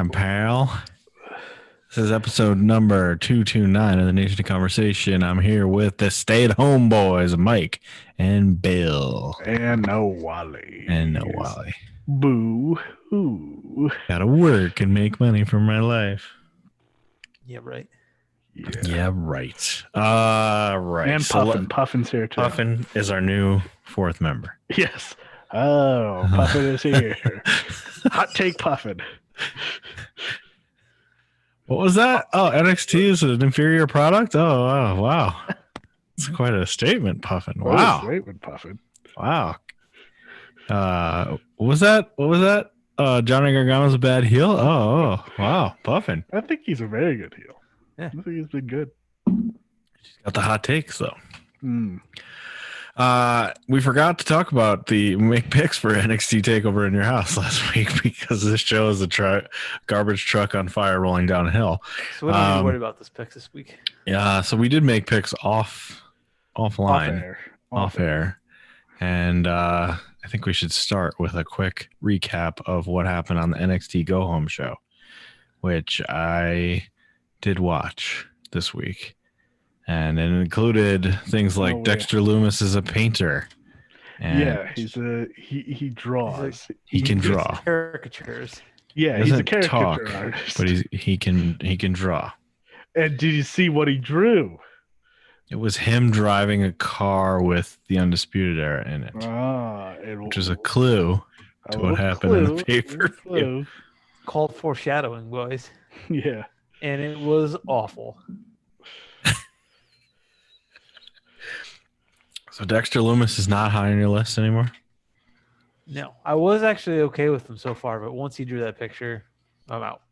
right, pal. This is episode number 229 of the Nation of Conversation. I'm here with the stay-at-home boys, Mike and Bill. And no Wally. And no Wally. Boo hoo. Gotta work and make money for my life. Yeah, right. Yeah, right. Right. And Puffin. Puffin's here too. Puffin is our new fourth member. Yes. Oh, Puffin is here. Hot take Puffin. What was that? Oh, NXT is an inferior product? Oh, wow. It's quite a statement, Puffin. Wow. Statement, Puffin. Wow. What was that? Johnny Gargano's a bad heel? Oh, wow. Puffin. I think he's a very good heel. Yeah. I think he's been good. She's got the hot takes, though. Mm. We forgot to talk about the make picks for NXT Takeover in your house last week because this show is a garbage truck on fire rolling downhill. So what are you worried about this picks this week? Yeah, so we did make picks offline, off air. And I think we should start with a quick recap of what happened on the NXT Go Home show, which I did watch this week. And it included things like Dexter Loomis is a painter. And he draws. He can draw Caricatures. Yeah, he's a caricature artist. But he can draw. And did you see what he drew? It was him driving a car with the Undisputed Era in it, which is a clue to what happened in the paper. Called foreshadowing, boys. Yeah. And it was awful. So Dexter Loomis is not high on your list anymore? No. I was actually okay with him so far, but once he drew that picture, I'm out.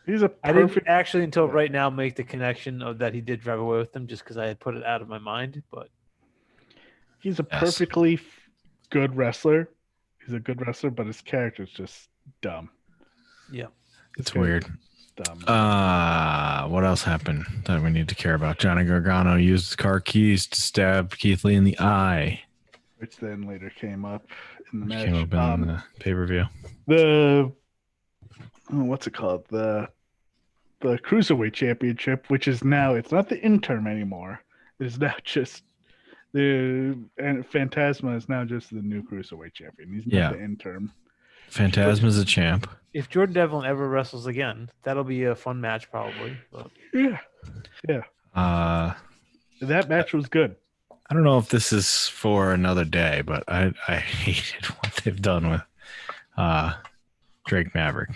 I didn't actually until right now make the connection of that he did drive away with them just because I had put it out of my mind. But he's a perfectly good wrestler. He's a good wrestler, but his character's just dumb. Yeah. It's weird. Dumb. What else happened that we need to care about? Johnny Gargano used his car keys to stab Keith Lee in the eye, which then later came up in the match. Came up in the pay-per-view. What's it called? The Cruiserweight Championship, which is now, it's not the interim anymore. It is now just and Phantasma is now just the new Cruiserweight Champion. He's not the interim. Phantasma's a champ. If Jordan Devlin ever wrestles again, that'll be a fun match probably. But. Yeah. That match was good. I don't know if this is for another day, but I hated what they've done with Drake Maverick.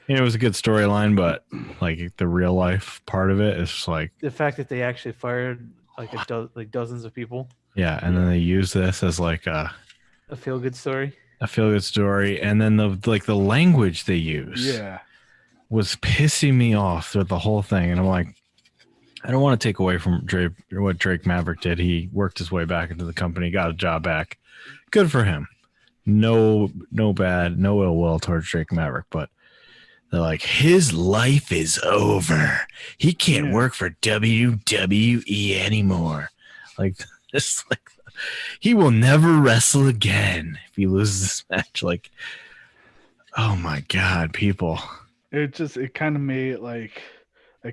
It was a good storyline, but like the real life part of it is just like the fact that they actually fired like dozens of people. Yeah, and then they use this as like a feel good story. A feel good story, and then the language they use was pissing me off through the whole thing, and I'm like, I don't want to take away from what Drake Maverick did. He worked his way back into the company, got a job back. Good for him. No bad, no ill will towards Drake Maverick, but they're like, his life is over. He can't work for WWE anymore. Like this, like he will never wrestle again if he loses this match. Like, oh my God, people. It kind of made it like,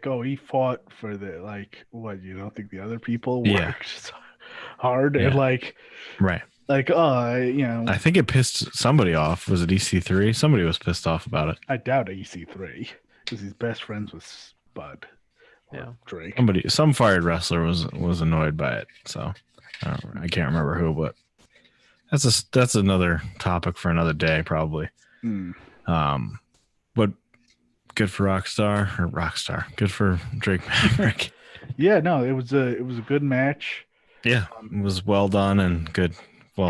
oh, he fought for the, what, you don't think the other people worked hard? And right. I think it pissed somebody off. Was it EC3? Somebody was pissed off about it. I doubt EC3 because he's best friends with Bud. Drake. Some fired wrestler was annoyed by it. So I can't remember who, but that's another topic for another day, probably. But good for Rockstar. Good for Drake Maverick. It was a good match. Yeah, it was well done and good.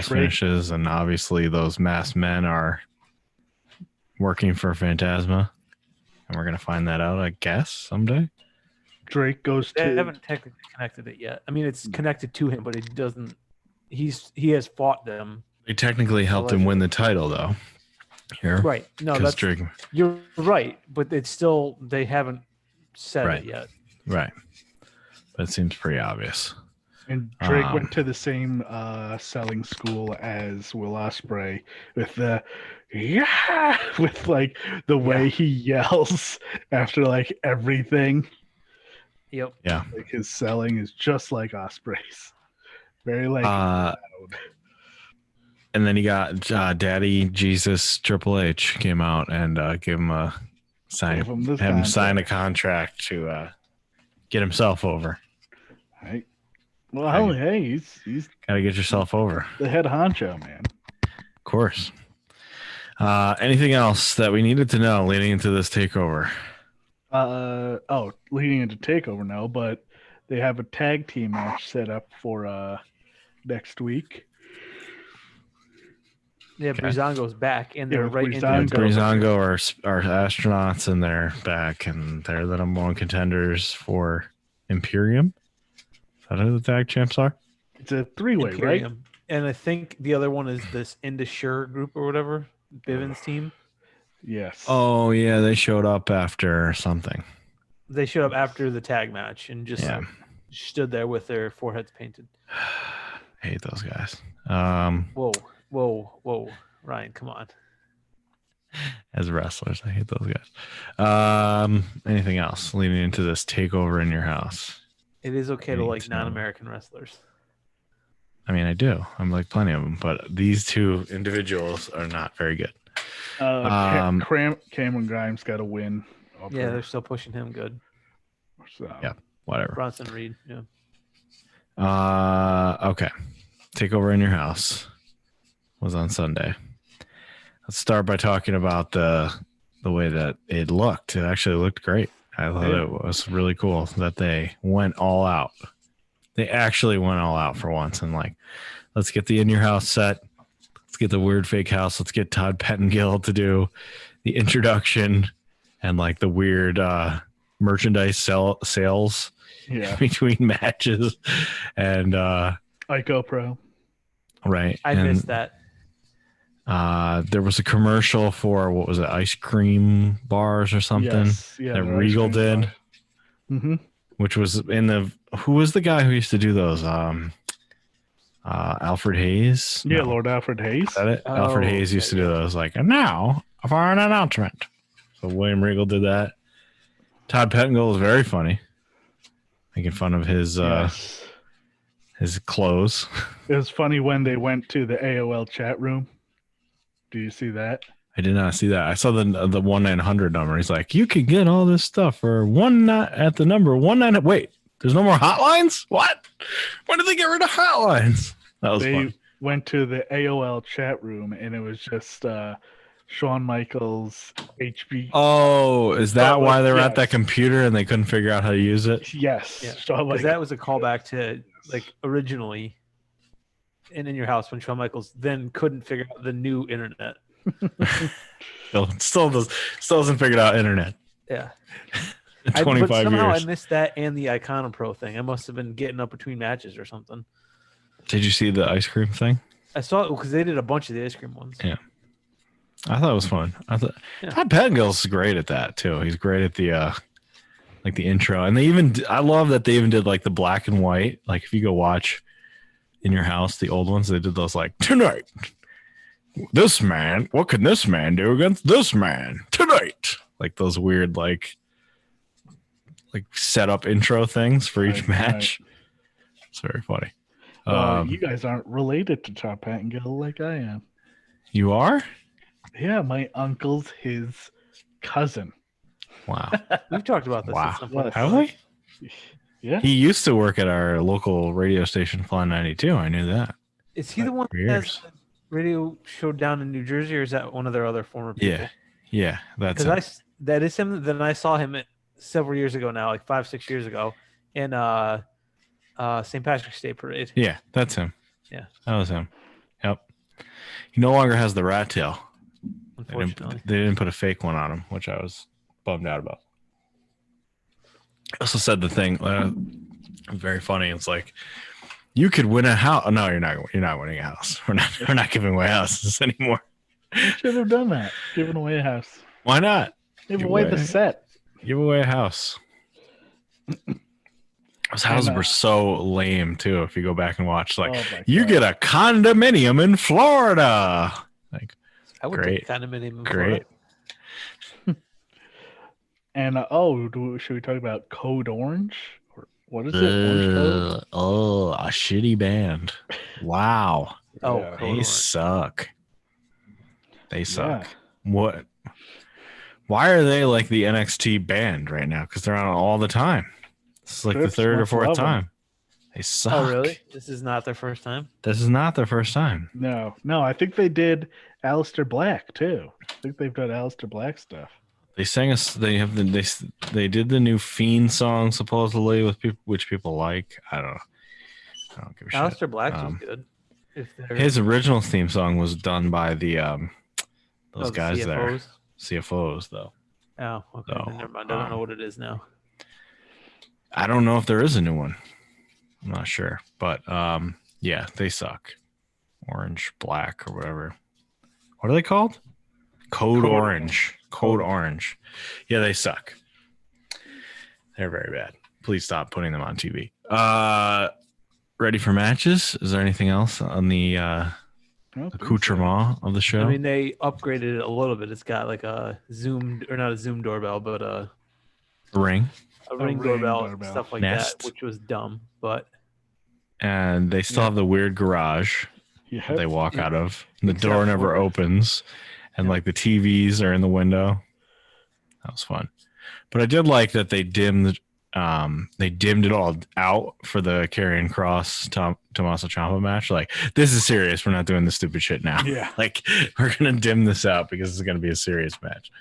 Finishes, and obviously those masked men are working for Phantasma, and we're gonna find that out, I guess, someday. Drake goes to. They haven't technically connected it yet. I mean, it's connected to him, but it doesn't. He has fought them. They technically helped him win the title, though. Here, right? No, that's Drake. You're right, but it's still they haven't said it yet. Right, but it seems pretty obvious. And Drake went to the same selling school as Will Ospreay with yeah, with like the way he yells after like everything. Yep. Yeah. Like his selling is just like Osprey's. Very like loud. And then he got Daddy Jesus Triple H came out and gave him a sign, sign a contract to get himself over. Right. Well, hey, he's got to get yourself over. The head honcho, man. Of course. Anything else that we needed to know leading into this takeover? Leading into takeover, no, but they have a tag team match set up for next week. Yeah, Breezango's back, and they're right into Breezango are astronauts, and they're back, and they're the number one contenders for Imperium. Is that who the tag champs are? It's a three-way, right? And I think the other one is this Indusure group or whatever, Bivens team. Yes. Oh, yeah, they showed up after something. They showed up after the tag match and just stood there with their foreheads painted. I hate those guys. Whoa, Ryan, come on. As wrestlers, I hate those guys. Anything else leading into this takeover in your house? It is okay to like non-American wrestlers. I mean, I do. I'm like plenty of them, but these two individuals are not very good. Cameron Grimes got a win. Yeah, they're still pushing him good. So. Yeah, whatever. Bronson Reed, yeah. Okay. Takeover in your house was on Sunday. Let's start by talking about the way that it looked. It actually looked great. I thought it was really cool that they went all out. They actually went all out for once and like, let's get the in your house set. Let's get the weird fake house. Let's get Todd Pettengill to do the introduction and like the weird merchandise sales between matches and Ico Pro. Right. I missed that. There was a commercial for what was it, ice cream bars or something that Regal did. Mm-hmm. Which was who was the guy who used to do those? Alfred Hayes. Yeah, no. Lord Alfred Hayes. Is that it? Alfred Hayes used to do those. Like, and now for an announcement. So William Regal did that. Todd Pettengill was very funny, making fun of his clothes. It was funny when they went to the AOL chat room. Do you see that? I did not see that. I saw the 1-900 number. He's like, you can get all this stuff for at the number 19. Wait, there's no more hotlines? What? When did they get rid of hotlines? That was fun. They went to the AOL chat room and it was just Shawn Michaels HB. Oh, is that why they were at that computer and they couldn't figure out how to use it? Yes. Because that was a callback to like originally in your house when Shawn Michaels then couldn't figure out the new internet. still doesn't figure out internet. Yeah. 25 but somehow years. I missed that and the Icona Pro thing. I must have been getting up between matches or something. Did you see the ice cream thing? I saw it because they did a bunch of the ice cream ones. Yeah. I thought it was fun. Todd Pettengill's great at that too. He's great at the like the intro. And I love that they even did like the black and white. Like if you go watch in your house, the old ones, they did those like tonight. This man, what can this man do against this man tonight? Like those weird, like setup intro things for each match. Right. It's very funny. You guys aren't related to Todd Pettengill like I am. You are? Yeah, my uncle's his cousin. Wow. We've talked about this at some point. Have we? Yeah. He used to work at our local radio station, Fly 92. I knew that. Is he the one that has the radio show down in New Jersey, or is that one of their other former people? Yeah, that's him. That is him. Then I saw him several years ago now, like 5-6 years ago, in St. Patrick's Day Parade. Yeah, that's him. Yeah. That was him. Yep. He no longer has the rat tail. Unfortunately. They didn't put a fake one on him, which I was bummed out about. I also said the thing, very funny. It's like, you could win a house. Oh, no, you're not winning a house. We're not giving away houses anymore. You should have done that. Giving away a house. Why not? Give away the set. Give away a house. Those houses were so lame too. If you go back and watch, like, you get a condominium in Florida. Like, I would take kind of name in Great. And should we talk about Code Orange? Or what is it? Orange Code? Oh, a shitty band. Wow. Yeah. They suck. They suck. Yeah. What? Why are they like the NXT band right now? Because they're on all the time. It's like Trips the third or fourth time. them. They suck. Oh, really? This is not their first time? This is not their first time. No. I think they did Aleister Black too. I think they've done Aleister Black stuff. They sang us. They have they did the new Fiend song supposedly with people, which people like. I don't give a shit. Aleister Black was good. His original theme song was done by the those guys CFOs? there. CFOs though. Oh, okay. So, Never mind. I don't know what it is now. I don't know if there is a new one. I'm not sure, but yeah, they suck. Orange, Black, or whatever. What are they called? Code Orange. Code Orange. Yeah, they suck. They're very bad. Please stop putting them on TV. Ready for matches? Is there anything else on the accoutrement of the show? I mean, they upgraded it a little bit. It's got like a not a Zoom doorbell, but a ring. A ring doorbell, stuff like Nest. that, which was dumb, but. And they still have the weird garage that they walk out of. And the door never opens. And like the TVs are in the window. That was fun. But I did like that they dimmed it all out for the Karrion Kross Tommaso Ciampa match. Like, this is serious. We're not doing this stupid shit now. Yeah. Like, we're gonna dim this out because it's gonna be a serious match.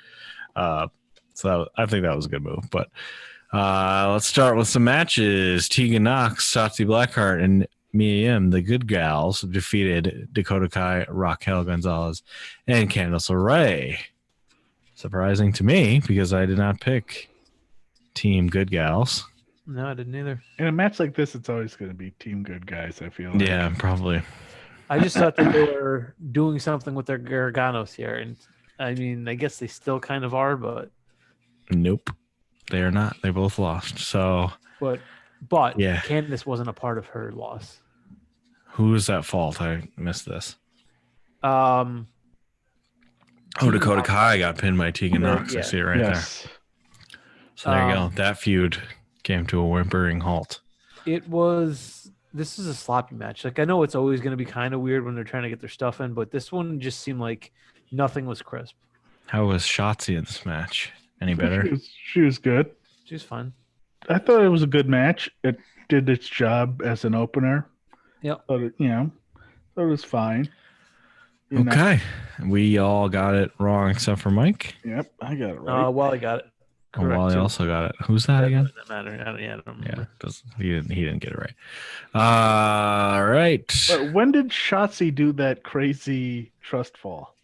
So I think that was a good move. But let's start with some matches. Tegan Nox, Shotzi Blackheart, and Mia Yim, the Good Gals, defeated Dakota Kai, Raquel Gonzalez, and Candice LeRae. Surprising to me because I did not pick Team Good Gals. No, I didn't either. In a match like this, it's always going to be Team Good Guys, I feel like. Yeah, probably. I just thought that they were doing something with their Garganos here. And I mean, I guess they still kind of are, but. Nope. They are not. They both lost. So. But yeah. Candice wasn't a part of her loss. Who is at fault? I missed this. Dakota Kai got pinned by Tegan Nox. I see it right there. So there you go. That feud came to a whimpering halt. This is a sloppy match. Like, I know it's always going to be kind of weird when they're trying to get their stuff in, but this one just seemed like nothing was crisp. How was Shotzi in this match? Any better? She was good. She was fine. I thought it was a good match. It did its job as an opener. Yep. But thought it was fine. Okay. We all got it wrong except for Mike. Yep, I got it right. Wally got it. Correct. Wally also got it. Who's that again? Doesn't matter. I don't remember. Yeah, he didn't get it right. All right. But when did Shotzi do that crazy trust fall?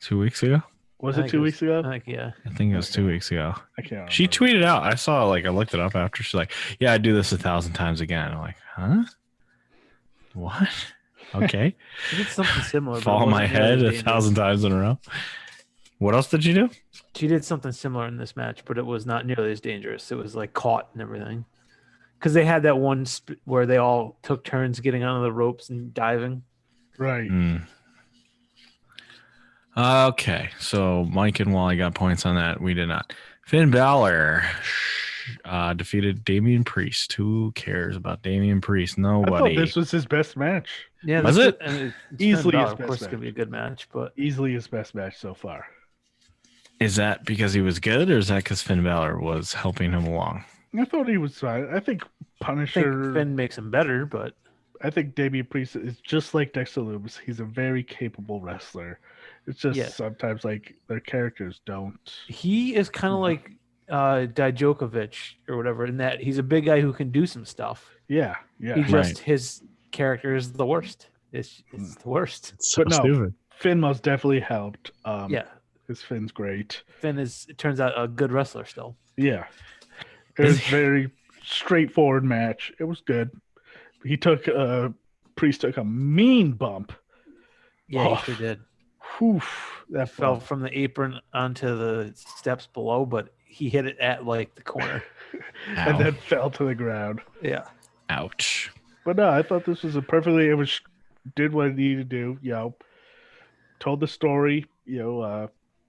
2 weeks ago. Was it 2 weeks ago? I think it was 2 weeks ago. I can't remember. She tweeted out. I saw, I looked it up after. She's like, yeah, I do this 1,000 times again. I'm like, huh? What? Okay. She did something similar. Fall on my head 1,000 times in a row. What else did you do? She did something similar in this match, but it was not nearly as dangerous. It was like caught and everything. Because they had that one where they all took turns getting onto the ropes and diving. Right. Okay, so Mike and Wally got points on that. We did not. Finn Balor defeated Damian Priest. Who cares about Damian Priest? Nobody. I thought this was his best match. Yeah, was it? Easily his best match. Of course, it's gonna be a good match, but easily his best match so far. Is that because he was good, or is that because Finn Balor was helping him along? I thought he was fine. I think Punisher. Finn makes him better, but I think Damian Priest is just like Dexter Lumis. He's a very capable wrestler. It's just sometimes their characters don't. He is kind of like Dijokovic or whatever in that he's a big guy who can do some stuff. Yeah. His character is the worst. It's the worst. It's so stupid. Finn most definitely helped. Because Finn's great. Finn it turns out, a good wrestler still. Yeah. It was a very straightforward match. It was good. Priest took a mean bump. Yeah, he sure did. That fell from the apron onto the steps below, but he hit it at the corner. And then fell to the ground. Yeah. Ouch. But no, I thought this was did what it needed to do. told the story.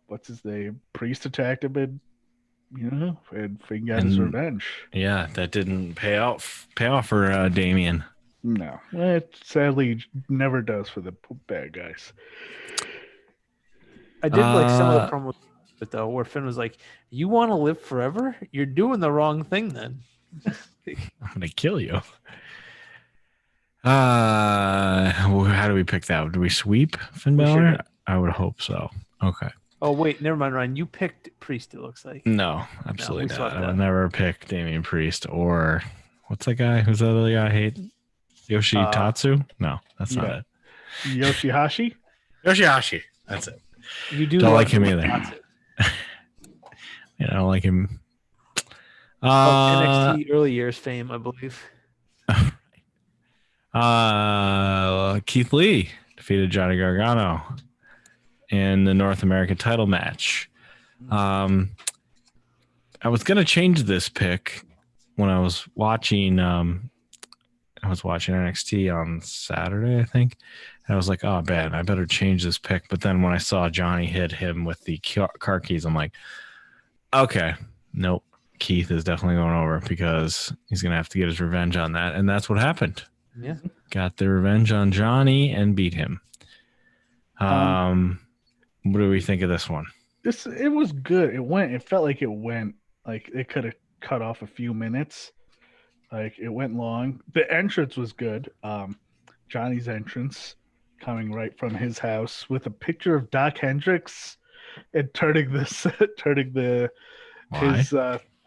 What's his name? Priest attacked him, and Finn got his revenge. Yeah, that didn't pay off for Damien. No, it sadly never does for the bad guys. I did like some of the promos though, where Finn was like, "You want to live forever? You're doing the wrong thing then." I'm gonna kill you. How do we pick that? Do we sweep Finn Balor? I would hope so. Okay. Oh wait, never mind, Ryan. You picked Priest. It looks like. No, absolutely not. I would never pick Damian Priest or what's that guy? Who's that other guy I hate? Yoshitatsu? No, that's not it. Yoshihashi? Yoshihashi. That's it. You don't like him either. I don't like him. NXT early years fame, I believe. Keith Lee defeated Johnny Gargano in the North American title match. I was gonna change this pick when I was watching. I was watching NXT on Saturday, I think, and I was like, "Oh, man, I better change this pick." But then when I saw Johnny hit him with the car keys, I'm like, "Okay, nope, Keith is definitely going over because he's gonna have to get his revenge on that," and that's what happened. Yeah, got the revenge on Johnny and beat him. What do we think of this one? It was good. It felt like it went like it could have cut off a few minutes. Like it went long. The entrance was good. Johnny's entrance coming right from his house with a picture of Doc Hendricks and turning his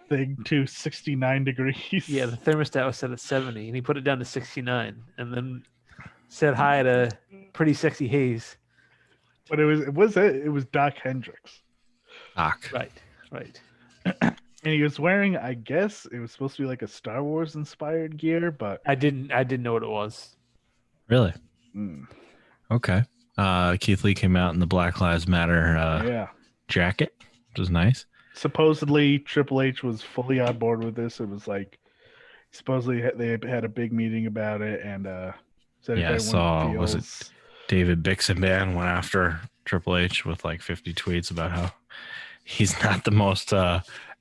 thing to 69 degrees. Yeah, the thermostat was set at 70 and he put it down to 69 and then said hi to Pretty Sexy Hayes. But it was Doc Hendricks. Doc. Right. And he was wearing, I guess it was supposed to be like a Star Wars inspired gear, but I didn't know what it was. Really? Okay. Keith Lee came out in the Black Lives Matter jacket, which was nice. Supposedly Triple H was fully on board with this. It was like supposedly they had a big meeting about it and said I saw was it David Bixenban went after Triple H with like 50 tweets about how he's not the most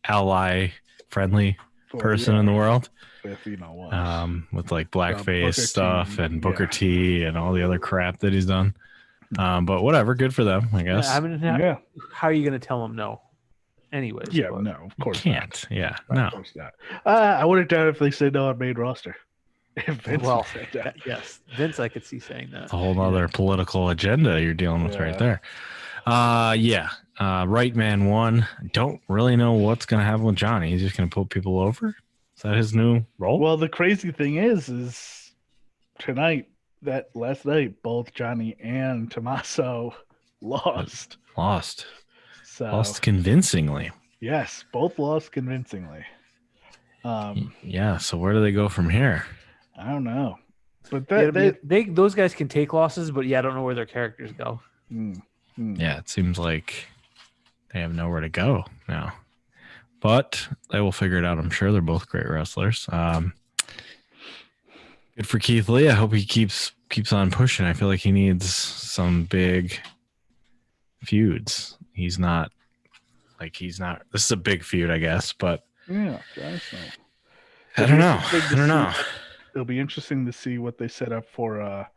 ally friendly person in the world. With like blackface stuff and Booker T and all the other crap that he's done. But whatever, good for them, I guess. How are you going to tell him no? Anyways. Yeah, no, of course you can't. Not. Yeah, no. Of course not. I would have done it if they said no on main roster. Well, yes, Vince, I could see saying that. It's a whole other political agenda you're dealing with right there. Right Man won. Don't really know what's going to happen with Johnny. He's just going to put people over. Is that his new role? Well, the crazy thing is last night, both Johnny and Tommaso lost. Lost convincingly. Yes, both lost convincingly. So where do they go from here? I don't know. But those guys can take losses, but I don't know where their characters go. Yeah, it seems like they have nowhere to go now. But they will figure it out, I'm sure. They're both great wrestlers. Good for Keith Lee. I hope he keeps on pushing. I feel like he needs some big feuds. He's not. This is a big feud, I guess, but I don't know. It'll be interesting to see what they set up for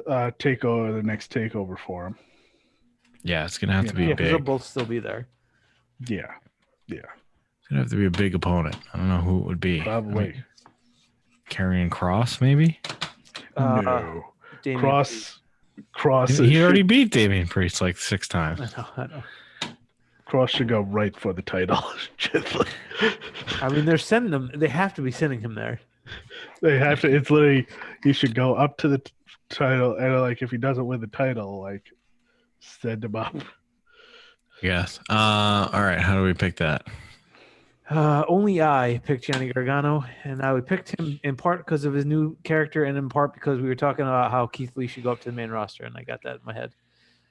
the next takeover for him. Yeah, it's gonna have to be big. They'll both still be there. Yeah. It's gonna have to be a big opponent. I don't know who it would be. Probably Karrion Kross, maybe. No, Kross. He already beat Damian Priest like 6 times. I know. Kross should go right for the title. I mean, they're sending him. They have to be sending him there. They have to. It's literally he should go up to the title, and like if he doesn't win the title, like send him up. Yes. All right. How do we pick that? Only I picked Johnny Gargano, and I picked him in part because of his new character, and in part because we were talking about how Keith Lee should go up to the main roster, and I got that in my head.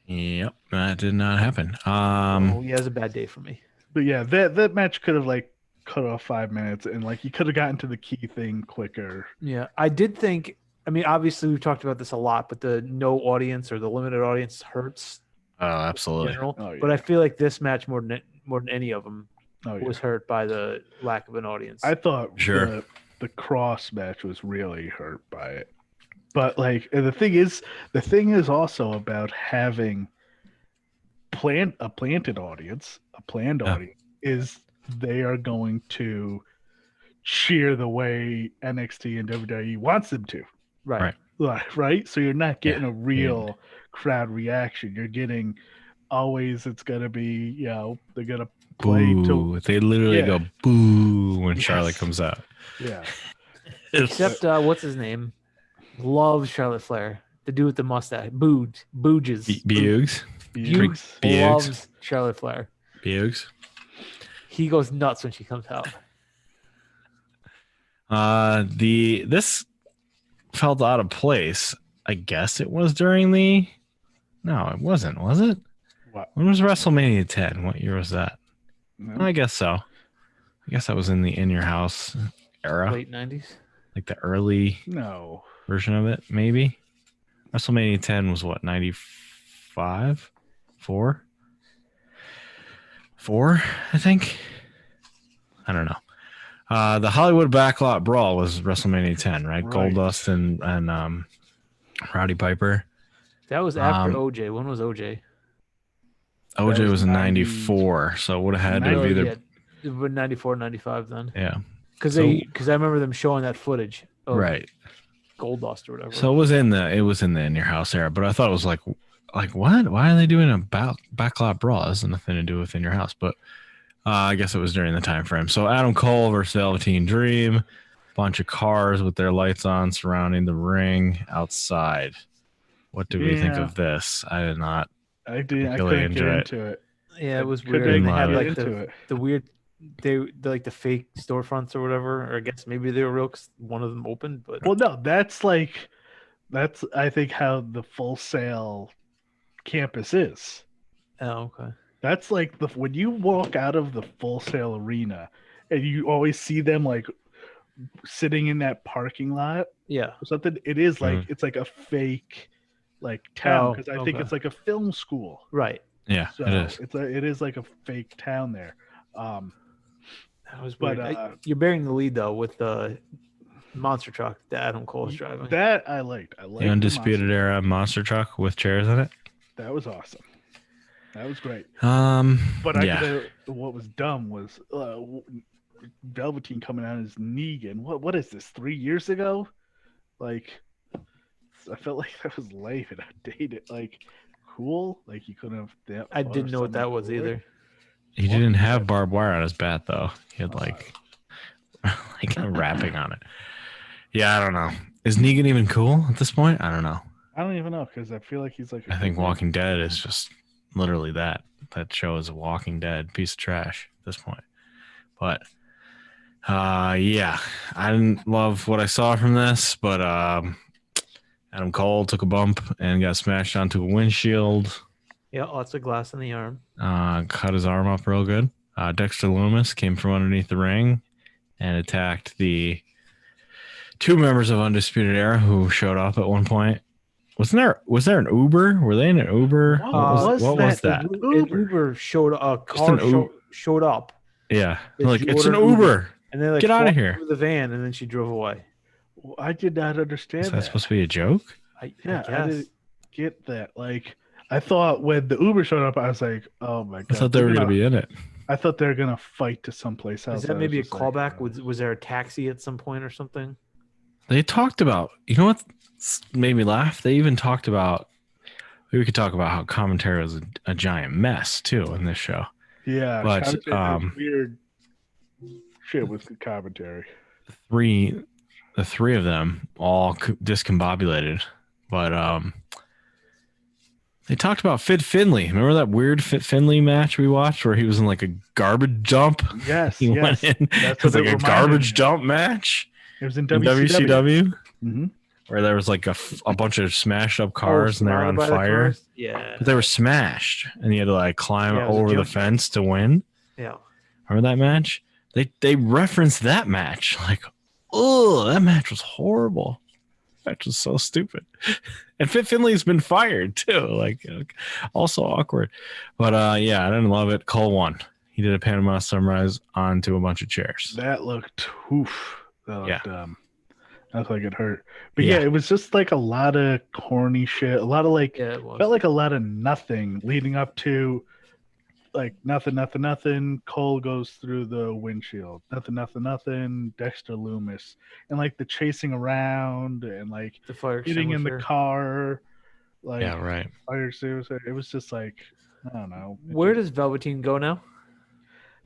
Yep, that did not happen. He has a bad day for me. But yeah, that match could have like cut off 5 minutes, and like you could have gotten to the key thing quicker. Yeah, I did think I mean, obviously we've talked about this a lot, but the no audience or the limited audience hurts. Oh, absolutely. In general. Oh, yeah. But I feel like this match more than any of them Oh, was yeah. hurt by the lack of an audience. I thought Sure. the cross match was really hurt by it. But like the thing is also about having a planted audience, a planned audience, is they are going to cheer the way NXT and WWE wants them to. right. Right? So you're not getting a real crowd reaction. You're getting always it's gonna be, they're gonna play boo. They literally go boo when Charlotte comes out. Yeah. Except what's his name? Loves Charlotte Flair. The dude with the mustache. Booges. Bugs. Loves Charlotte Flair. Bugs. He goes nuts when she comes out. This felt out of place. I guess it was during the. No, it wasn't. Was it? What? When was WrestleMania 10? What year was that? No. I guess so. I guess that was in the In Your House era. Late 90s? Like the early version of it, maybe. WrestleMania 10 was what, 95? 4, I think. I don't know. The Hollywood Backlot Brawl was WrestleMania 10, right? Goldust and Roddy Piper. That was after OJ. When was OJ? OJ was in 94, so it would have had to have either. Yeah, 94, 95 then. Yeah. Because I remember them showing that footage. Right. Goldust or whatever. So it was in the In Your House era, but I thought it was like what? Why are they doing a backlot brawl? It has nothing to do with In Your House, but I guess it was during the time frame. So Adam Cole versus Velveteen Dream, bunch of cars with their lights on surrounding the ring outside. What do we think of this? I did not. I couldn't get into it. Yeah, it was weird. And they had like the weird, like the fake storefronts or whatever. Or I guess maybe they were real because one of them opened. But no, that's I think how the Full Sail campus is. Oh, okay. That's like when you walk out of the Full Sail arena, and you always see them like sitting in that parking lot. Yeah, or something. It is like it's like a fake like town because I think it's like a film school. Right. Yeah, so it is. It is like a fake town there. That was weird. But you're bearing the lead though with the monster truck that Adam Cole is driving. That I liked. The Undisputed Era monster truck with chairs in it. That was awesome. That was great. But what was dumb was Velveteen coming out as Negan. What is this? 3 years ago? Like, I felt like that was lame and outdated. Like, cool. Like you couldn't have. I didn't know what that was either. He didn't have barbed wire on his bat though. He had like wrapping on it. Yeah, I don't know. Is Negan even cool at this point? I don't know. I don't even know because I feel like he's like. I think Walking Dead is just literally that. That show is a Walking Dead piece of trash at this point. But yeah, I didn't love what I saw from this, but Adam Cole took a bump and got smashed onto a windshield. Yeah, lots of glass in the arm. Cut his arm up real good. Dexter Lumis came from underneath the ring and attacked the two members of Undisputed Era who showed up at one point. Was there an Uber? Were they in an Uber? What was that? An Uber showed a car showed up. Yeah, like it's an Uber. And then get out of here. The van, and then she drove away. I did not understand. Is that supposed to be a joke? I didn't get that. Like, I thought when the Uber showed up, I was like, "Oh my god!" I thought they were going to be in it. I thought they were going to fight to someplace else. Is that maybe a callback? Was there a taxi at some point or something? They talked about. You know what made me laugh? They even talked about. We could talk about how commentary was a giant mess too in this show. Yeah, but weird shit with the commentary. The three of them all discombobulated, but they talked about Fit Finlay. Remember that weird Fit Finlay match we watched where he was in like a garbage dump? Yes, he went in. It was like a garbage dump match. It was in WCW. Mm-hmm. Where there was like a bunch of smashed up cars and they were on fire. Yeah, but they were smashed, and you had to like climb over the fence to win. Yeah, remember that match? They referenced that match like, oh, that match was horrible. match was so stupid. And Fit Finley's been fired too. Like, also awkward. But yeah, I didn't love it. Cole won. He did a Panama Sunrise onto a bunch of chairs. That looked oof. That looked I looked like it hurt. But Yeah. yeah, it was just like a lot of corny shit. A lot of like felt like a lot of nothing leading up to like nothing. Cole goes through the windshield. Nothing. Dexter Loomis. And like the chasing around and like the fire getting in the car. Like yeah, right. Fire extinguisher. It was just like, I don't know. Where does Velveteen go now?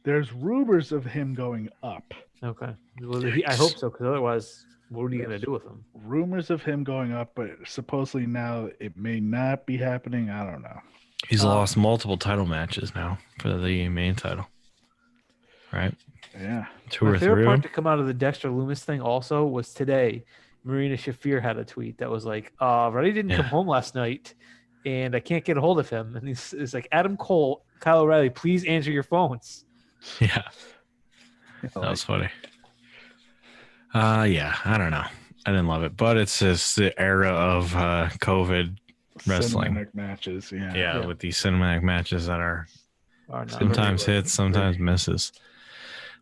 There's rumors of him going up. Okay. Well, I hope so, because otherwise, what are you going to do with him? Rumors of him going up, but supposedly now it may not be happening. I don't know. He's lost multiple title matches now for the main title. Right? Yeah. Two My or favorite three. part to come out of the Dexter Loomis thing also was today. Marina Shafir had a tweet that was like, Roddy didn't come home last night, and I can't get a hold of him. And it's like, Adam Cole, Kyle O'Reilly, please answer your phones. Yeah. That was funny. Yeah, I don't know. I didn't love it, but it's just the era of COVID wrestling. Cinematic matches, yeah, with these cinematic matches that are sometimes hits, sometimes misses.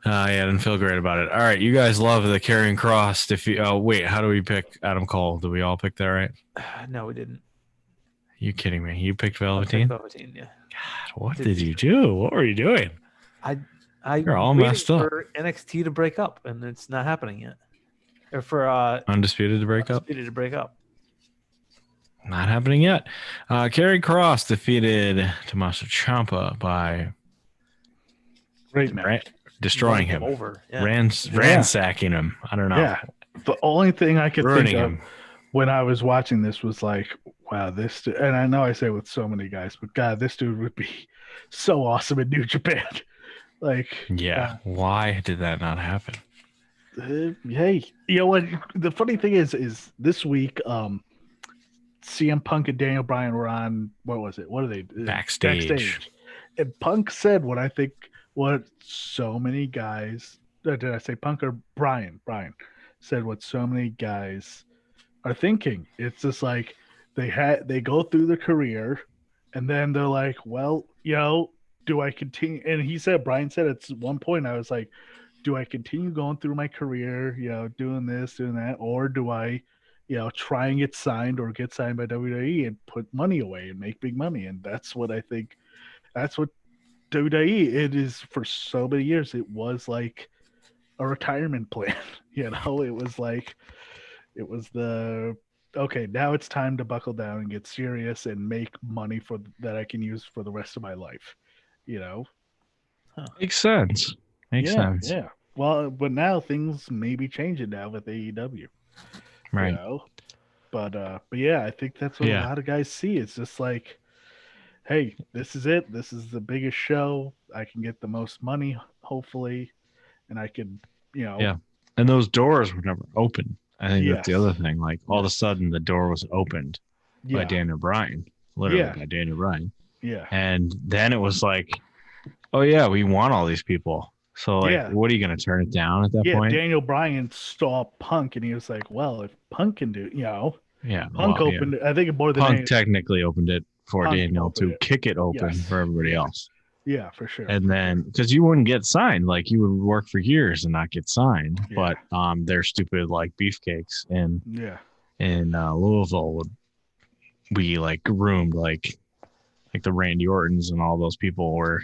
Yeah, I didn't feel great about it. All right, you guys love the Karrion Kross. Wait, how do we pick Adam Cole? Did we all pick that right? No, we didn't. You kidding me? You picked Velveteen? Velveteen, yeah. God, what did you do? What were you doing? You're all messed up. For NXT to break up, and it's not happening yet. Or for Undisputed to break up. Undisputed to break up. Not happening yet. Karrion Kross defeated Tommaso Ciampa by great match. Destroying him, ransacking him. I don't know. Yeah, the only thing I could think of when I was watching this was like, wow, this dude, and I know I say it with so many guys, but God, this dude would be so awesome in New Japan. Like, yeah, why did that not happen? Hey, you know what? The funny thing is this week, CM Punk and Daniel Bryan were on. What was it? What are they? Backstage. And Punk said what so many guys. Did I say Punk or Bryan? Bryan said what so many guys are thinking. It's just like they go through the career, and then they're like, well, do I continue? And Bryan said at one point, I was like, do I continue going through my career, doing this, doing that, or do I, try and get signed or get signed by WWE and put money away and make big money? And that's what I think. That's what WWE, it is for so many years. It was like a retirement plan. It was like, okay, now it's time to buckle down and get serious and make money that I can use for the rest of my life. Makes sense. Makes sense. Yeah. Well, but now things may be changing now with AEW. Right. But yeah, I think that's what a lot of guys see. It's just like, hey, this is it. This is the biggest show. I can get the most money, hopefully, and I could, Yeah. And those doors were never open. I think that's the other thing. Like all of a sudden the door was opened by Daniel Bryan. Literally by Daniel Bryan. Yeah. And then it was like, oh yeah, we want all these people. So like, what are you going to turn it down at that point? Yeah, Daniel Bryan saw Punk and he was like, well, if Punk can do, Punk opened it. I think more than Punk technically opened it for Daniel to kick it open for everybody else. Yeah, for sure. And then because you wouldn't get signed, like you would work for years and not get signed. But they're stupid like beefcakes in Louisville would be like groomed like the Randy Ortons and all those people were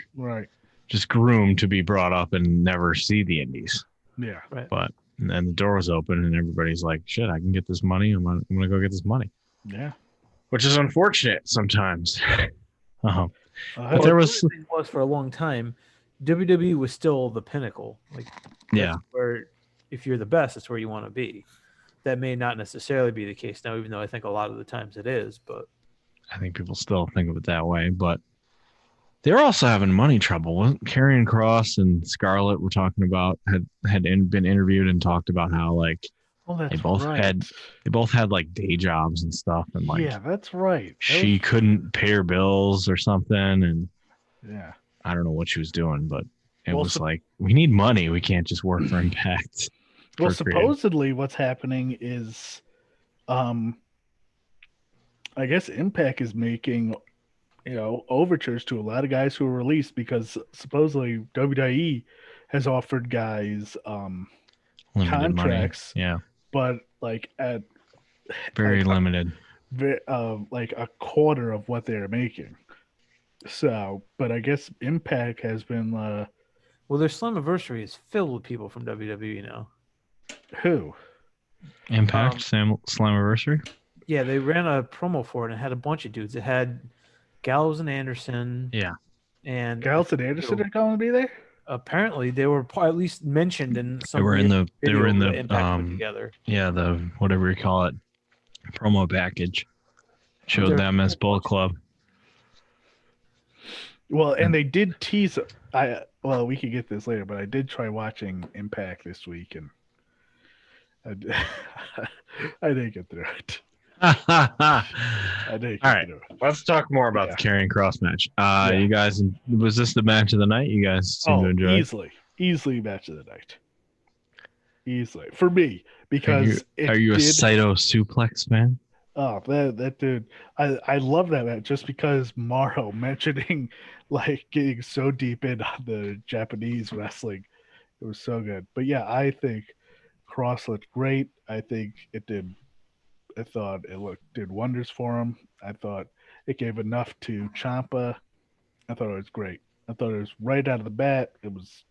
just groomed to be brought up and never see the indies. Yeah. Right. But then the door was open and everybody's like, shit, I can get this money. I'm gonna go get this money. Yeah. Which is unfortunate sometimes. But there was for a long time, WWE was still the pinnacle. Like where if you're the best, that's where you want to be. That may not necessarily be the case now, even though I think a lot of the times it is, but I think people still think of it that way, but they're also having money trouble. Karrion Kross and Scarlett were talking about had been interviewed and talked about how like they both had like day jobs and stuff, and like that's right. She couldn't pay her bills or something, and I don't know what she was doing, but it was like we need money. We can't just work for Impact. Well, supposedly what's happening is I guess Impact is making, overtures to a lot of guys who were released because supposedly WWE has offered guys limited contracts, money. Yeah, but like at very limited, like a quarter of what they're making. So, but I guess Impact has been well, their Slammiversary is filled with people from WWE now. Who? Impact Slammiversary. Yeah, they ran a promo for it and it had a bunch of dudes. It had Gallows and Anderson. Yeah. And Gallows and Anderson are going to be there? Apparently, they were at least mentioned in some. They were in the Impact put together. Yeah, the whatever you call it, promo package showed them as Bullet Club. Well, and they did tease. We could get this later, but I did try watching Impact this week, and I didn't get through it. All right, let's talk more about the Karrion Kross match. You guys, was this the match of the night? You guys seem to enjoy easily match of the night. Easily for me, because are you a Saito suplex fan? Oh, that dude, I love that match just because Morrow mentioning like getting so deep in on the Japanese wrestling, it was so good. But yeah, I think Kross looked great. I thought it did wonders for him. I thought it gave enough to Ciampa. I thought it was great. I thought it was right out of the bat. It was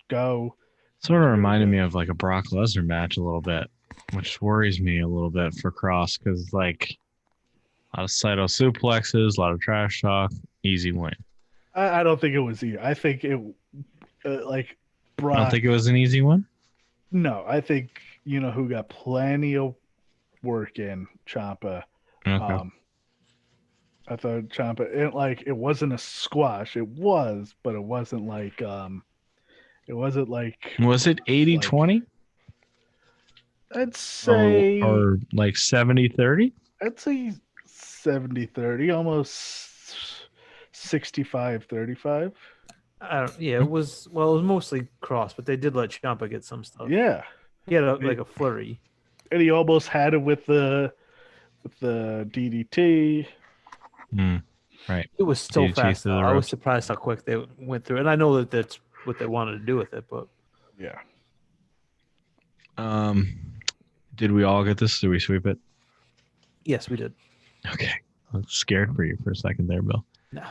go. Sort of reminded me of like a Brock Lesnar match a little bit, which worries me a little bit for Kross because like a lot of Saito suplexes, a lot of trash talk, easy win. I don't think it was easy. I think it like Brock. I don't think it was an easy win. No, I think who got plenty of work in Ciampa. Okay. I thought Ciampa, it wasn't a squash. It was, but it wasn't like it wasn't like. Was it 80-20? I'd say or like 70-30? I'd say 70-30, almost 65-35. It was it was mostly Kross, but they did let Ciampa get some stuff. Yeah. He had a flurry. And he almost had it with the DDT. Right. It was so fast. I was surprised how quick they went through. And I know that that's what they wanted to do with it, but yeah. Did we all get this? Did we sweep it? Yes, we did. Okay. I was scared for you for a second there, Bill. No.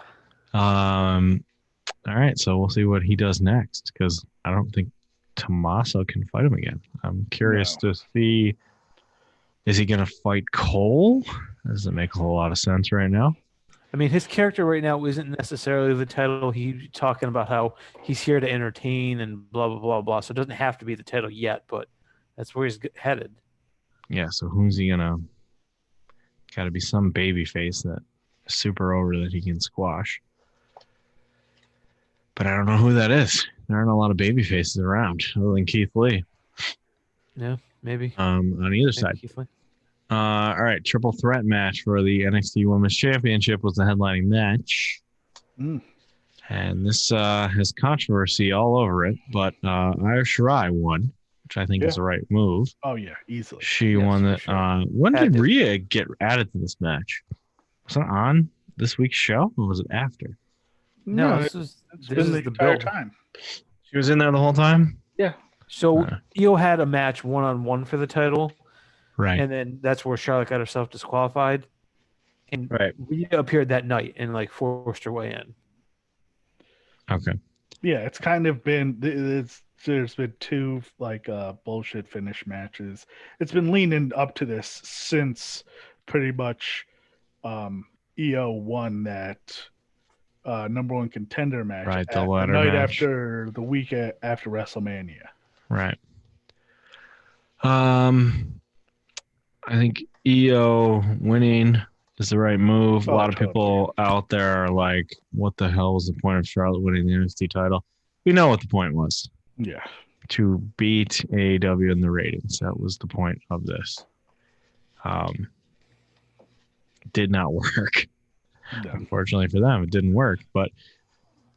All right, so we'll see what he does next because I don't think Tommaso can fight him again. I'm curious to see, is he going to fight Cole? Doesn't make a whole lot of sense right now. I mean, his character right now isn't necessarily the title. He's talking about how he's here to entertain and blah, blah, blah, blah. So it doesn't have to be the title yet, but that's where he's headed. Yeah, so who's he going to... Got to be some baby face that is super over that he can squash. But I don't know who that is. There aren't a lot of baby faces around other than Keith Lee. Yeah, maybe. On either side. Keith Lee. All right, triple threat match for the NXT Women's Championship was the headlining match. And this has controversy all over it, but Io Shirai won, which I think is the right move. Oh, yeah, easily. She won the... Sure. When did Rhea get added to this match? Was it on this week's show, or was it after? No, it's been the entire time. She was in there the whole time? Yeah. So Io had a match one-on-one for the title. Right. And then that's where Charlotte got herself disqualified. And Rhea appeared that night and forced her way in. Okay. Yeah, it's kind of been there's been two bullshit finish matches. It's been leaning up to this since pretty much Io won that number one contender match. Right, the ladder night match. after the week after WrestleMania. Right. I think Io winning is the right move. A lot of people out there are like, what the hell was the point of Charlotte winning the NXT title? We know what the point was. Yeah. To beat AEW in the ratings. That was the point of this. Did not work. No. Unfortunately for them, it didn't work. But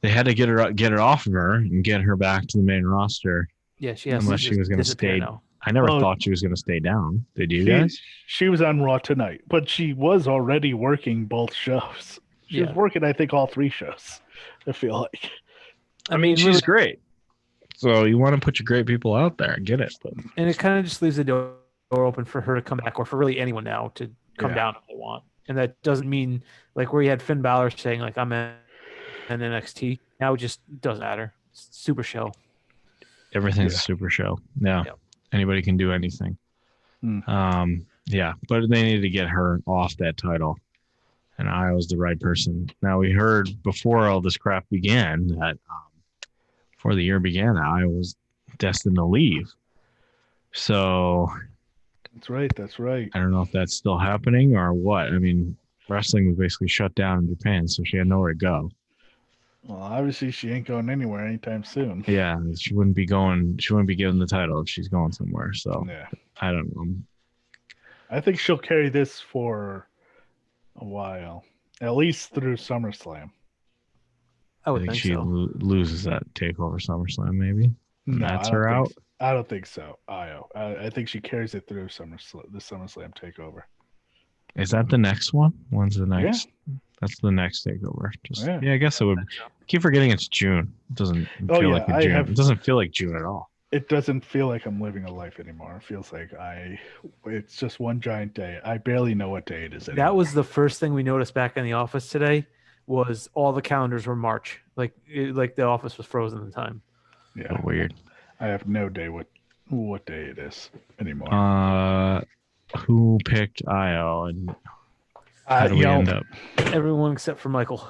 they had to get it off of her and get her back to the main roster. Yeah, she has unless she was going to stay I never thought she was going to stay down. Did you guys? She was on Raw tonight, but she was already working both shows. She was working, I think, all 3 shows. I feel like. I mean, she's really great. So you want to put your great people out there. I get it. But... And it kind of just leaves the door open for her to come back, or for really anyone now to come down if they want. And that doesn't mean, like, where you had Finn Balor saying, like, I'm in NXT. Now it just doesn't matter. It's a super show. Everything's a super show. Yeah. Anybody can do anything. Yeah, but they need to get her off that title. And I was the right person. Now, we heard before all this crap began that before the year began, I was destined to leave. So That's right. I don't know if that's still happening or what. I mean, wrestling was basically shut down in Japan, so she had nowhere to go. Well, obviously she ain't going anywhere anytime soon. Yeah, she wouldn't be given the title if she's going somewhere. So I don't know. I think she'll carry this for a while, at least through SummerSlam. I would think she so. Loses that Takeover SummerSlam, maybe. No, that's her out. I don't think so. I think she carries it through the SummerSlam Takeover. Is that the next one? When's the next? Yeah. That's the next Takeover. I guess it would. I keep forgetting it's June. It doesn't feel like June. It doesn't feel like June at all. It doesn't feel like I'm living a life anymore. It feels like it's just one giant day. I barely know what day it is anymore. That was the first thing we noticed back in the office today. Was all the calendars were March, like the office was frozen in time. Yeah, so weird. I have no day what day it is anymore. Who picked Io and how do we end up? Everyone except for Michael.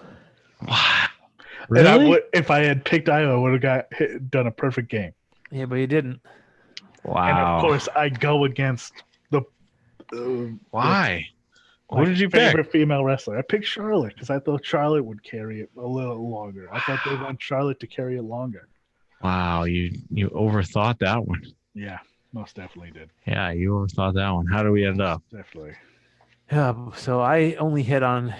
Really? And if I had picked Io, I would have done a perfect game. Yeah, but you didn't. Wow. And of course, I go against the. Why? Who did you pick? Favorite female wrestler. I picked Charlotte because I thought Charlotte would carry it a little longer. I thought they want Charlotte to carry it longer. Wow, you overthought that one. Yeah, most definitely did. Yeah, you overthought that one. How do we end up? Definitely. Yeah, so I only hit on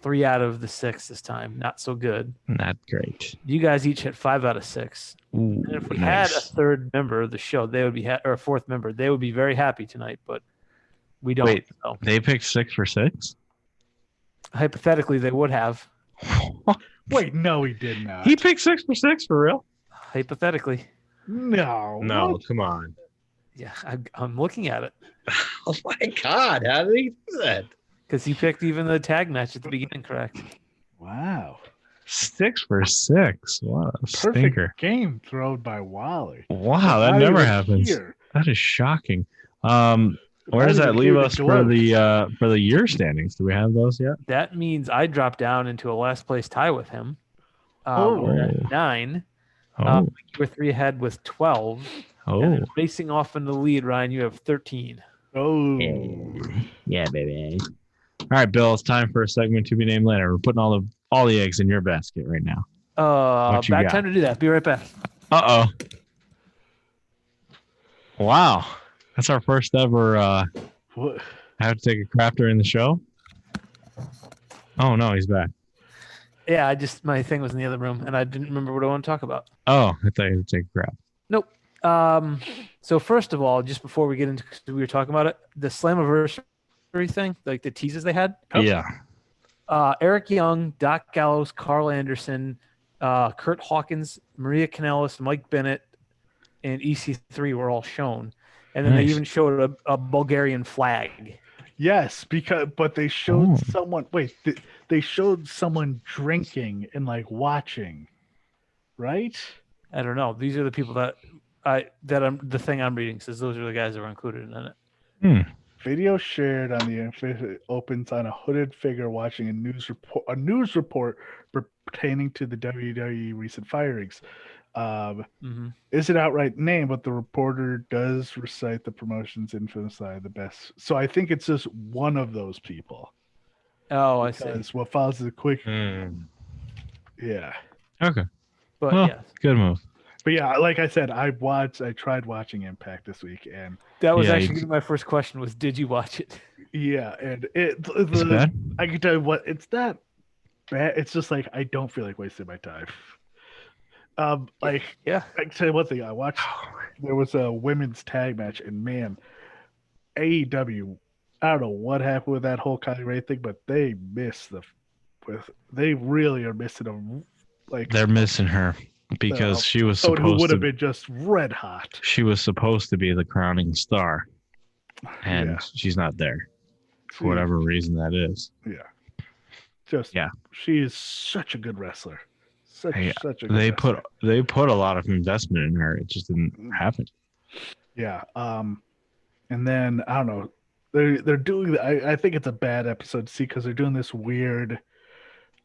3 out of the 6 this time. Not so good. Not great. You guys each hit 5 out of 6. Ooh, and if we had a third member of the show, they would be or a fourth member, they would be very happy tonight. But we don't. Wait, they picked 6 for 6? Hypothetically, they would have. Wait, no, he did not. He picked 6 for 6 for real? Hypothetically. No. No, come on. Yeah, I'm looking at it. Oh my God, how did he do that? Because he picked even the tag match at the beginning, correct? Wow. 6 for 6. What a stinker. Perfect game thrown by Wally. Wow, that never happens. Here. That is shocking. Where does that leave us for the year standings? Do we have those yet? That means I dropped down into a last place tie with him. We're at 9. You were 3 ahead with 12. And racing off in the lead, Ryan, you have 13. Oh. Yeah, baby. All right, Bill, it's time for a segment to be named later. We're putting all the eggs in your basket right now. Bad time to do that. Be right back. Uh-oh. Wow. That's our first ever what? Have to take a crap during the show. Oh, no, he's back. Yeah, my thing was in the other room, and I didn't remember what I want to talk about. Oh, I thought you had to take a crap. Nope. So first of all, just before we get into, we were talking about it, the Slammiversary thing, like the teases they had. Yeah. Eric Young, Doc Gallows, Carl Anderson, Kurt Hawkins, Maria Kanellis, Mike Bennett, and EC3 were all shown. And then they even showed a Bulgarian flag. Yes, but they showed someone. Wait, they showed someone drinking and like watching, right? I don't know. These are the people that the thing I'm reading says those are the guys that were included in it. Video shared on the opens on a hooded figure watching a news report pertaining to the WWE recent firings. Is it outright named, but the reporter does recite the promotion's infamous side the best. So I think it's just one of those people. Oh, I see. Because what follows is a quick. Yeah. Okay. But yeah, good move. But yeah, like I said, I tried watching Impact this week, and that was actually my first question: was did you watch it? Yeah, and it's bad? I can tell you what, it's not bad. It's just like I don't feel like wasting my time. Like, yeah, I can say one thing. I watched. There was a women's tag match, and man, AEW. I don't know what happened with that whole Kylie Ray thing, but they missed they really are missing them. Like they're missing her because she was someone who would supposed have to. been just red hot. She was supposed to be the crowning star, and Yeah. she's not there for whatever reason that is. Yeah. She is such a good wrestler. Such a good wrestler. They put a lot of investment in her. It just didn't happen. Yeah. And then I don't know. They're doing. I think it's a bad episode to see because they're doing this weird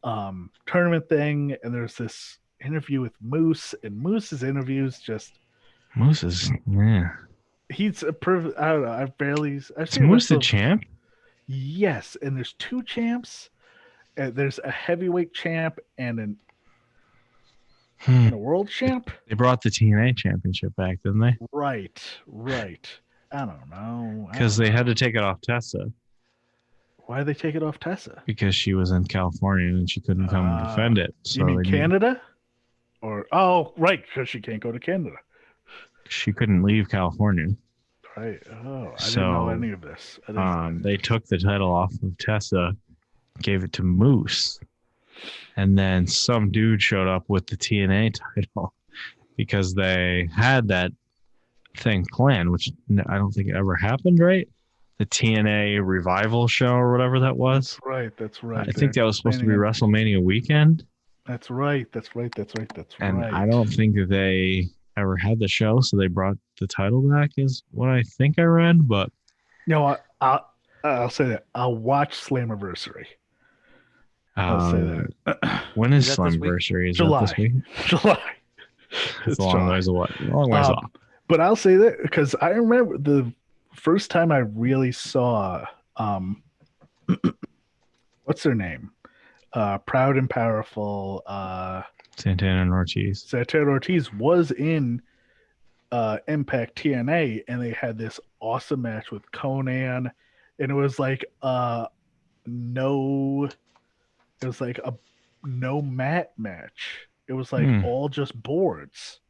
tournament thing, and there's this interview with Moose, and Moose's interviews just. Moose is He's a I don't know. I've seen Moose the champ. Yes, and there's two champs. There's a heavyweight champ and a world champ. They brought the TNA championship back, didn't they? Right. I don't know. Because they had to take it off Tessa. Why did they take it off Tessa? Because she was in California and she couldn't come defend it. So you mean Canada? Right, because she can't go to Canada. She couldn't leave California. Right. Oh, I didn't know any of this. They took the title off of Tessa, gave it to Moose, and then some dude showed up with the TNA title because they had that thing planned, which I don't think ever happened, right? The TNA revival show or whatever that was. That's right. I think that was supposed to be WrestleMania weekend. That's right. And I don't think that they ever had the show, so they brought the title back is what I think I read, but I'll say that. I'll watch Slammiversary. I'll say that. When is Slammiversary? Is July. That this week? July. It's a long ways off. But I'll say that because I remember the first time I really saw what's their name? Proud and Powerful Santana and Ortiz. Santana Ortiz was in Impact TNA, and they had this awesome match with Conan, and it was like no mat match. It was like all just boards.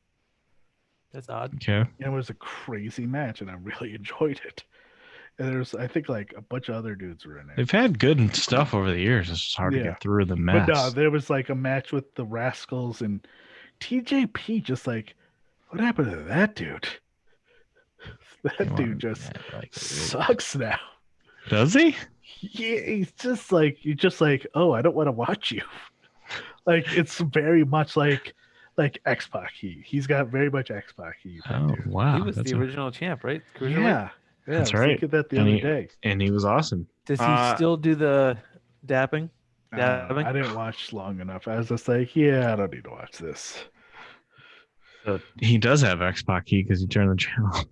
That's odd. Okay. And it was a crazy match, and I really enjoyed it. And there's, I think, like a bunch of other dudes were in it. They've had good stuff over the years. It's just hard to get through the mess. But no, there was like a match with the Rascals and TJP. Just like, what happened to that dude? That dude just sucks now. Does he? Yeah, he's just like, you're just like, oh, I don't want to watch you. Like, it's very much like X-Pac. He's got very much X-Pac. Oh, wow. He was the original champ, right? Yeah. That's right. Look at that the other day. And he was awesome. Does he still do the dapping? I didn't watch long enough. I was just like, yeah, I don't need to watch this. He does have X-Pac key because he turned the channel.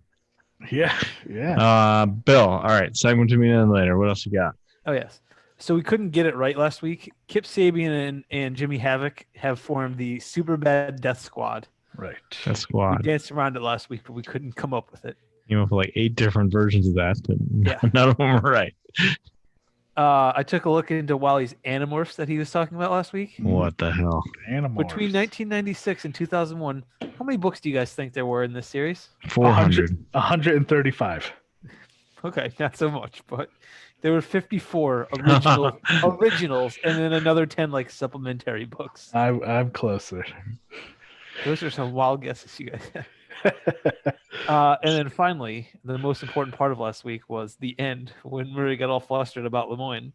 Yeah. Bill, all right. Segment to me then later. What else you got? Oh, yes. So we couldn't get it right last week. Kip Sabian and Jimmy Havoc have formed the Super Bad Death Squad. Right. Death Squad. We danced around it last week, but we couldn't come up with it. You know, for like 8 different versions of that, but none of them were right. I took a look into Wally's Animorphs that he was talking about last week. What the hell? Animorphs. Between 1996 and 2001, how many books do you guys think there were in this series? 400. 135. Okay, not so much, but there were 54 originals, and then another 10 like supplementary books. I'm closer. Those are some wild guesses you guys had. And then finally, the most important part of last week was the end when Murray got all flustered about Lemoyne.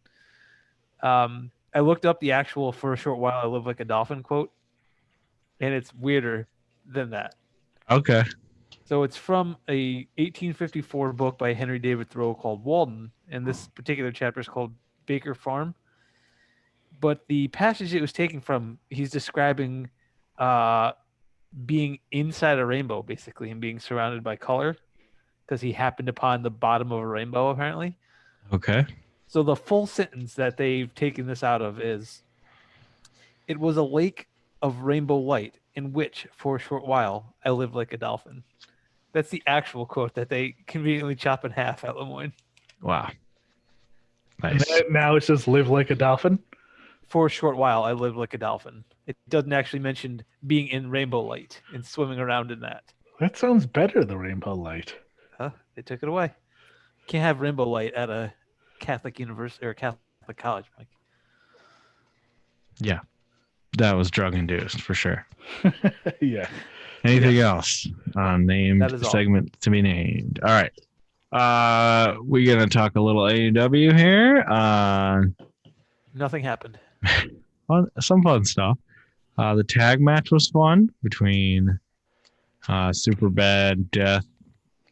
I looked up the actual "For a Short While I Live Like a Dolphin" quote, and it's weirder than that. Okay. So it's from a 1854 book by Henry David Thoreau called Walden, and this particular chapter is called Baker Farm. But the passage it was taken from, he's describing being inside a rainbow, basically, and being surrounded by color, because he happened upon the bottom of a rainbow, apparently. Okay. So the full sentence that they've taken this out of is, "It was a lake of rainbow light in which, for a short while, I lived like a dolphin." That's the actual quote that they conveniently chop in half at Lemoyne. Wow. Nice. Now it says "live like a dolphin." For a short while, I lived like a dolphin. It doesn't actually mention being in rainbow light and swimming around in that. That sounds better, the rainbow light. Huh? They took it away. Can't have rainbow light at a Catholic university or Catholic college, Mike. Yeah, that was drug induced for sure. Yeah. Anything else on named segment to be named? All right. We're gonna talk a little AEW here. Nothing happened. Some fun stuff. The tag match was fun between Super Bad Death.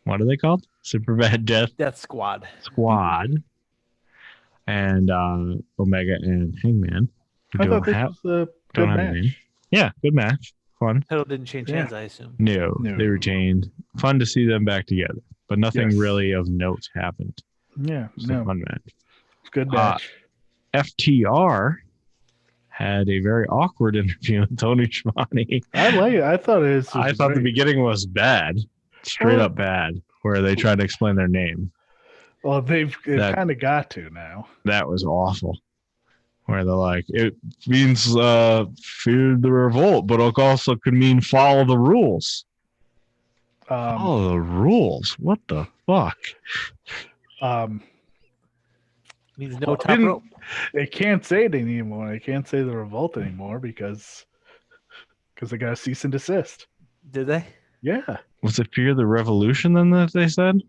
What are they called? Super Bad Death Squad. And Omega and Hangman. I thought this was a good match. Yeah, good match. Fun. Title didn't change hands, I assume. No, they retained. Fun to see them back together, but nothing really of note happened. Yeah, It was a fun match. It's a good match. FTR had a very awkward interview with Tony Schiavone. I like it. I thought the beginning was bad, straight up bad, where they tried to explain their name. Well, they've kind of got to now. That was awful. Where they're like, it means fear the revolt, but it also could mean follow the rules. Follow the rules? What the fuck? Means no top rope. They can't say it anymore. They can't say the revolt anymore because they got a cease and desist. Did they? Yeah. Was it fear the revolution then that they said?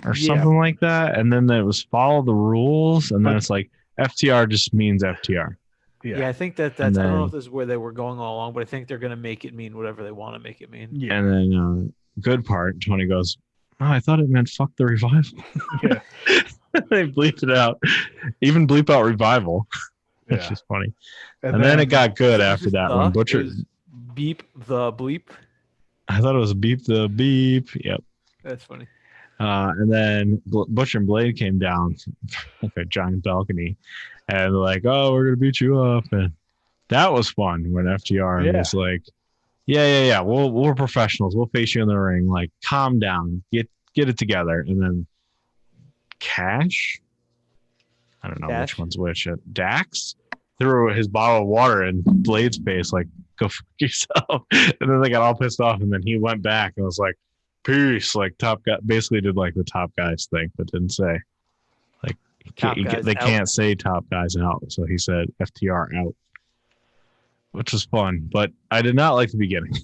Or something like that. And then it was follow the rules. And then it's like FTR just means FTR. Yeah, I think that's I don't know if this is where they were going all along, but I think they're going to make it mean whatever they want to make it mean. Yeah. And then good part, Tony goes, oh, I thought it meant fuck the revival. Yeah. They bleeped it out. Even bleep out revival. It's just funny. And then it got good after that one. Butcher beep the bleep. I thought it was beep the beep. Yep. That's funny. And then Butcher and Blade came down like a giant balcony and they're like, oh, we're gonna beat you up. And that was fun when FTR was like, yeah. We're professionals. We'll face you in the ring. Like, calm down. Get it together. And then Cash, I don't know which one's which. Dax threw his bottle of water in Blade's face, like, go fuck yourself. And then they got all pissed off. And then he went back and was like, peace. Like, top guy basically did like the top guys thing, but didn't say like they can't say top guys out. So he said FTR out, which was fun. But I did not like the beginning.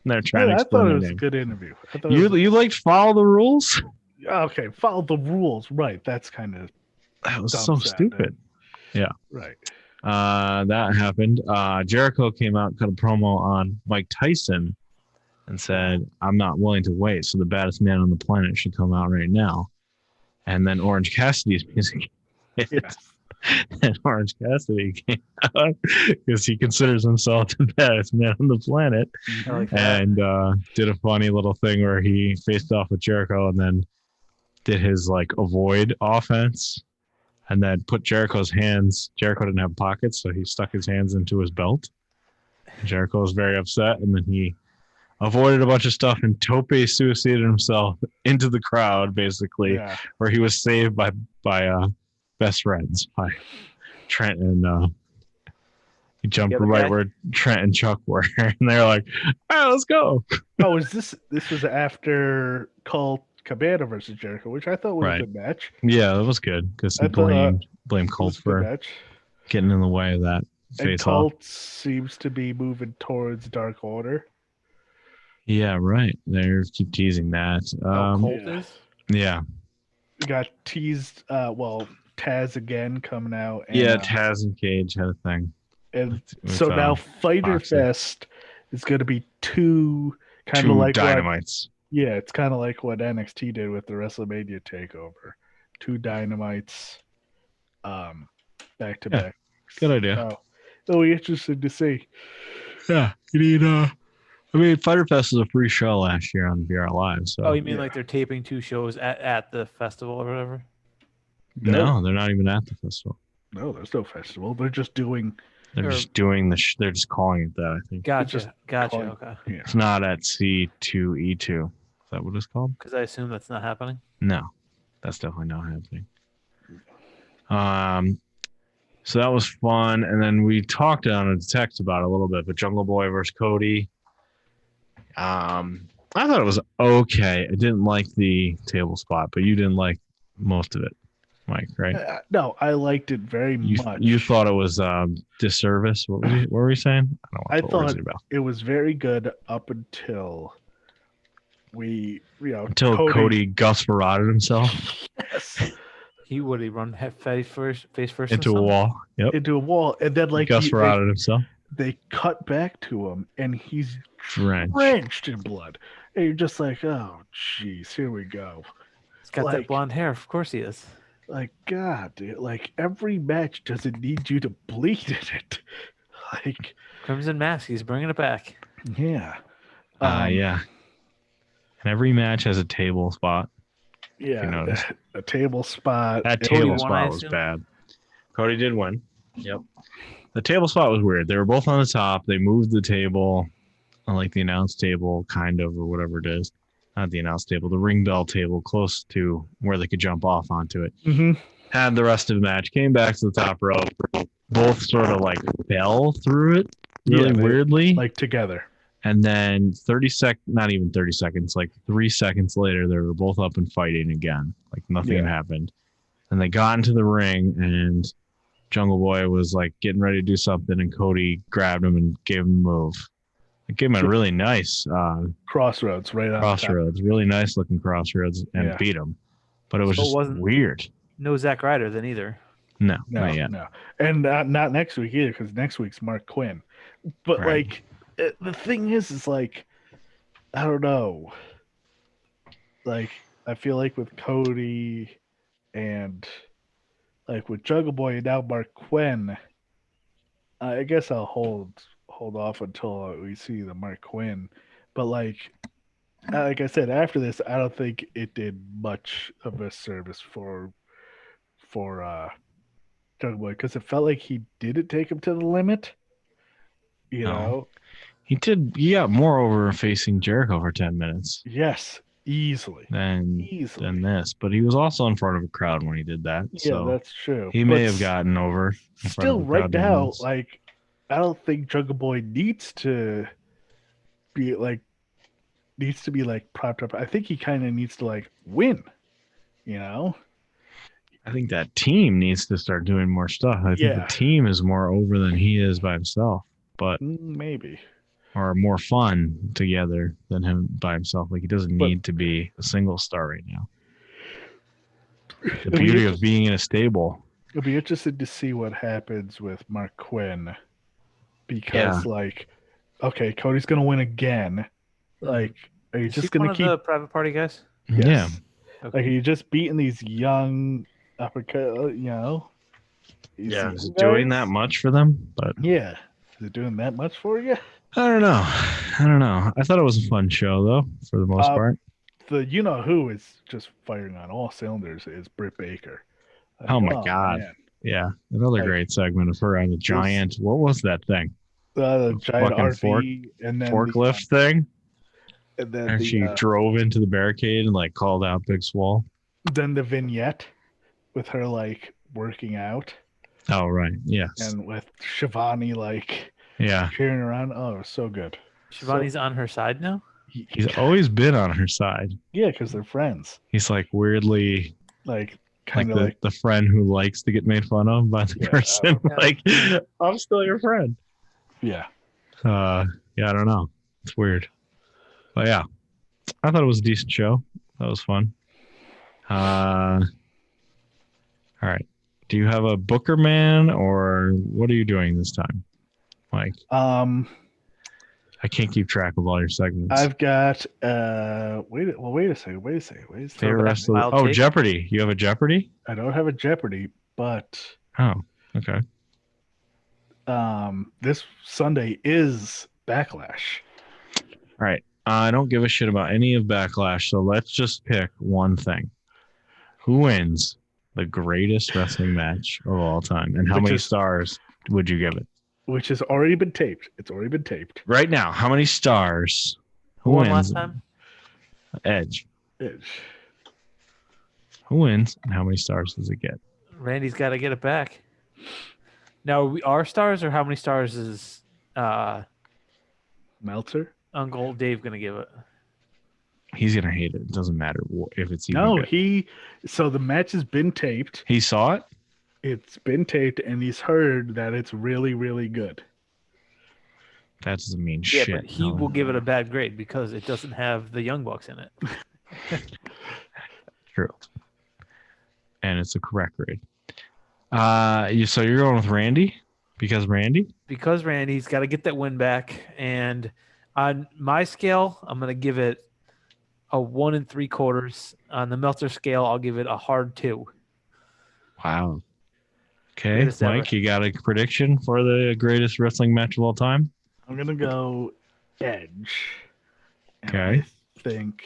They're trying to explain I thought it was a good interview. You liked follow the rules? Okay, follow the rules. Right. That's kind of that was so stupid. Yeah. Right. That happened. Jericho came out and cut a promo on Mike Tyson and said, I'm not willing to wait, so the baddest man on the planet should come out right now. And then Orange Cassidy's music hit. Yes. And Orange Cassidy came out because he considers himself the baddest man on the planet. And did a funny little thing where he faced off with Jericho and then did his like avoid offense and then put Jericho's hands. Jericho didn't have pockets, so he stuck his hands into his belt. Jericho was very upset, and then he avoided a bunch of stuff and tope suicided himself into the crowd, basically, where he was saved by best friends, by Trent and he jumped right where Trent and Chuck were, and they're like, "All right, let's go." Oh, this was after Colt Cabana versus Jericho, which I thought was a good match. Yeah, that was good because he blamed Colt for getting in the way of that. And Colt seems to be moving towards Dark Order. Yeah, right. They keep teasing that. Colt is? Yeah. We got teased. Taz again coming out. And, Taz and Cage had a thing. And so now Fyter Fest is going to be two kind of like Dynamites. It's kind of like what NXT did with the WrestleMania Takeover. Two Dynamites, back to back. Good idea. It'll be interesting to see. Yeah, you need. Fyter Fest was a free show last year on BR Live. So. Oh, you mean like they're taping two shows at the festival or whatever? No, they're not even at the festival. No, there's no festival. They're just doing. They're just doing they're just calling it that. I think. Gotcha. Okay. Yeah. It's not at C2E2. Is that what it's called? Because I assume that's not happening. No, that's definitely not happening. So that was fun. And then we talked on a text about it a little bit, but Jungle Boy versus Cody. I thought it was okay. I didn't like the table spot, but you didn't like most of it, Mike, right? No, I liked it very much. You thought it was disservice. What were you saying? I thought it was very good up until until Cody Gus Farradded himself. Yes. He would run face first into a wall. Yep. Into a wall, and then Gus Farradded himself. They cut back to him, and he's drenched in blood. And you're just like, oh, jeez, here we go. He's got that blonde hair. Of course he is. Like, God, dude, like every match doesn't need you to bleed in it. Like Crimson Mask, he's bringing it back. Yeah. Yeah. And every match has a table spot. Yeah, a table spot. That table spot was bad. Cody did win. Yep. The table spot was weird. They were both on the top. They moved the table, like the announce table, kind of, or whatever it is. Not the announce table, the ring bell table, close to where they could jump off onto it. Mm-hmm. Had the rest of the match. Came back to the top rope. Both sort of like fell through it really weirdly. Like together. And then not even 30 seconds, like 3 seconds later, they were both up and fighting again. Like nothing had happened. And they got into the ring, and Jungle Boy was like getting ready to do something, and Cody grabbed him and gave him the move. It gave him a really nice crossroads, right on crossroads, really nice looking crossroads, and beat him. But it was just weird. No Zack Ryder then either. No, not yet. No, and not next week either, because next week's Mark Quinn. But like, the thing is like, I don't know. Like, I feel like with Cody and like with Jungle Boy and now Mark Quinn, I guess I'll hold off until we see the Mark Quinn. But like I said, after this, I don't think it did much of a service for Jungle Boy, because it felt like he didn't take him to the limit. You know, he did. He got more over facing Jericho for 10 minutes. Yes, easily than this, but he was also in front of a crowd when he did that. Yeah, so that's true. He may have gotten over. Still, right now, like, I don't think Jungle Boy needs to be propped up. I think he kind of needs to like win. You know. I think that team needs to start doing more stuff. I think the team is more over than he is by himself, but maybe. Or more fun together than him by himself. Like, he doesn't need to be a single star right now. The beauty of being in a stable. It'll be interesting to see what happens with Mark Quinn, because like, okay, Cody's gonna win again. Like, are you just gonna keep the private party guys? Yes. Yeah. Okay. Like, are you just beating these young uppercut? You know. Is it doing that much for them? But is it doing that much for you? I don't know. I thought it was a fun show, though, for the most part. The who is just firing on all cylinders is Britt Baker. Oh my God. Man. Yeah. Another great segment of her on the giant. What was that thing? The giant RV and then forklift thing. And then she drove into the barricade and like called out Big Swole. Then the vignette with her like working out. Oh, right. Yes. And with Shivani like cheering around. Oh, it was so good. Shivani's on her side now? He's always been on her side. Yeah, because they're friends. He's like weirdly like kind of like the friend who likes to get made fun of by the person. Like, I'm still your friend. Yeah. I don't know. It's weird. But yeah. I thought it was a decent show. That was fun. All right. Do you have a Booker Man, or what are you doing this time, Mike? I can't keep track of all your segments. I've got wait a second. Jeopardy. You have a Jeopardy? I don't have a Jeopardy, but okay. This Sunday is Backlash. All right. I don't give a shit about any of Backlash, so let's just pick one thing. Who wins the greatest wrestling match of all time, and how many stars would you give it? Which has already been taped. It's already been taped. Right now, how many stars? Who won last time? Edge. Who wins, and how many stars does it get? Randy's got to get it back. Now, our stars, or how many stars is Meltzer? Uncle Dave going to give it? He's gonna hate it. It doesn't matter if it's even No, good. So the match has been taped. He saw it. It's been taped, and he's heard that it's really, really good. That doesn't mean Yeah, shit. but he will give it a bad grade because it doesn't have the Young Bucks in it. True. And it's a correct grade. So you're going with Randy? Because Randy's got to get that win back. And on my scale, I'm going to give it a 1 3/4. On the Meltzer scale, I'll give it a hard 2. Wow. Okay, Greatest Mike, ever. you got a prediction for the greatest wrestling match of all time? I'm gonna go Edge. And Okay. I think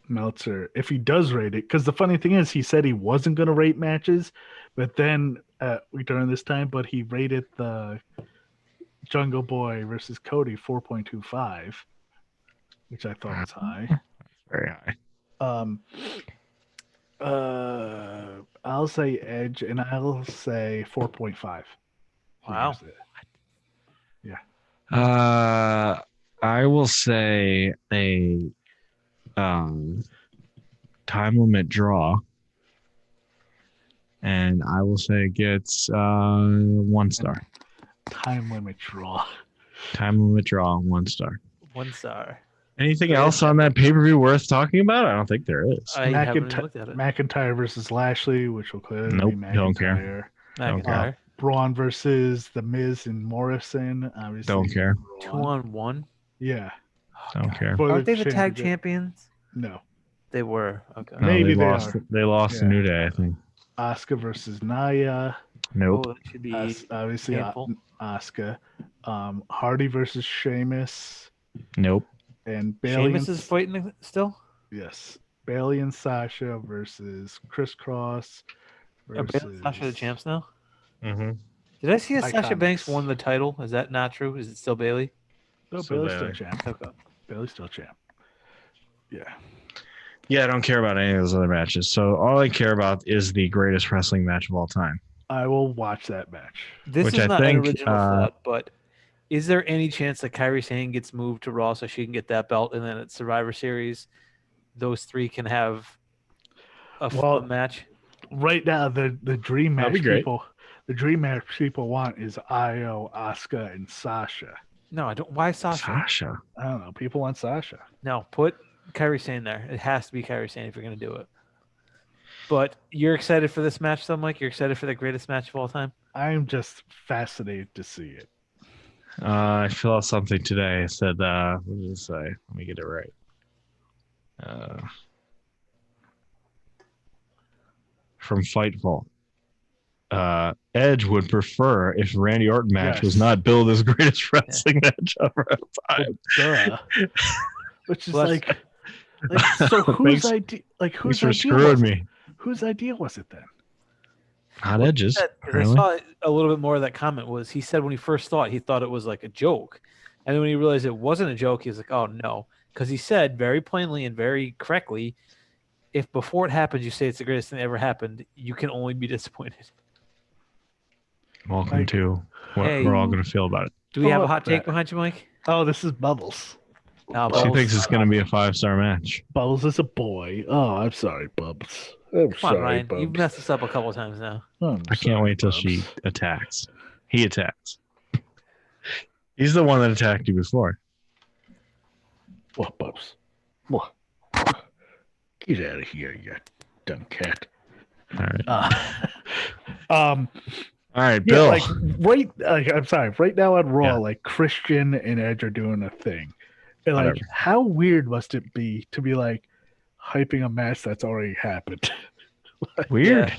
Meltzer, if he does rate it, because the funny thing is he said he wasn't gonna rate matches, but then during this time, but he rated the Jungle Boy versus Cody 4.25, which I thought was high. Very high. I'll say Edge, and I'll say 4.5. Wow. Yeah. I will say a time limit draw, and I will say it gets 1 star. Time limit draw. Time limit draw, 1 star. 1 star. Anything else on that pay-per-view worth talking about? I don't think there is. I haven't even looked at it. McIntyre versus Lashley, which will clearly be McIntyre. Don't care. Don't care. Braun versus The Miz and Morrison. Obviously, don't care. 2-on-1. Yeah. Don't care. Aren't they the tag champions? No. They were. Okay. No, maybe they lost. They lost the New Day, I think. Asuka versus Nia. Nope. Oh, that should be obviously Asuka. Hardy versus Sheamus. Nope. And Bailey. Sheamus is fighting still? Yes. Bailey and Sasha versus Criss Cross. Are Bailey and Sasha the champs now? Mm-hmm. Did I see that Sasha Banks won the title? Is that not true? Is it still Bailey? No, Bailey's still champ. Okay. Bailey's still champ. Yeah. Yeah, I don't care about any of those other matches. So all I care about is the greatest wrestling match of all time. I will watch that match. This is not an original thought, but is there any chance that Kairi Sane gets moved to Raw so she can get that belt, and then at Survivor Series, those 3 can have a fun match? Right now, the dream match people want is Io, Asuka, and Sasha. No, I don't. Why Sasha? I don't know. People want Sasha. No, put Kairi Sane there. It has to be Kairi Sane if you're going to do it. But you're excited for this match, though, Mike? You're excited for the greatest match of all time? I'm just fascinated to see it. I filled out something today. I said, what did it say? Let me get it right. From Fightful. Edge would prefer if Randy Orton match was not billed as greatest wrestling match of all time. Duh. Which is like so whose idea? Like whose idea? Screwed me. Whose idea was it then? Not Edge's. I saw a little bit more of that comment. Was he said when he first he thought it was like a joke, and then when he realized it wasn't a joke, he was like, "Oh no," because he said very plainly and very correctly, "If before it happens you say it's the greatest thing that ever happened, you can only be disappointed." Welcome to what we're all going to feel about it. Do we have a hot take behind you, Mike? Oh, this is Bubbles. She thinks it's going to be a 5-star match. Bubbles is a boy. Oh, I'm sorry, Bubbles. Come on, Ryan. You've messed us up a couple of times now. I can't wait till she attacks. He attacks. He's the one that attacked you before. What, Bubs? What? Get out of here, you dumb cat. All right. All right, Bill. I'm sorry. Right now on Raw, like Christian and Edge are doing a thing. And like, how weird must it be to be like hyping a match that's already happened? Weird.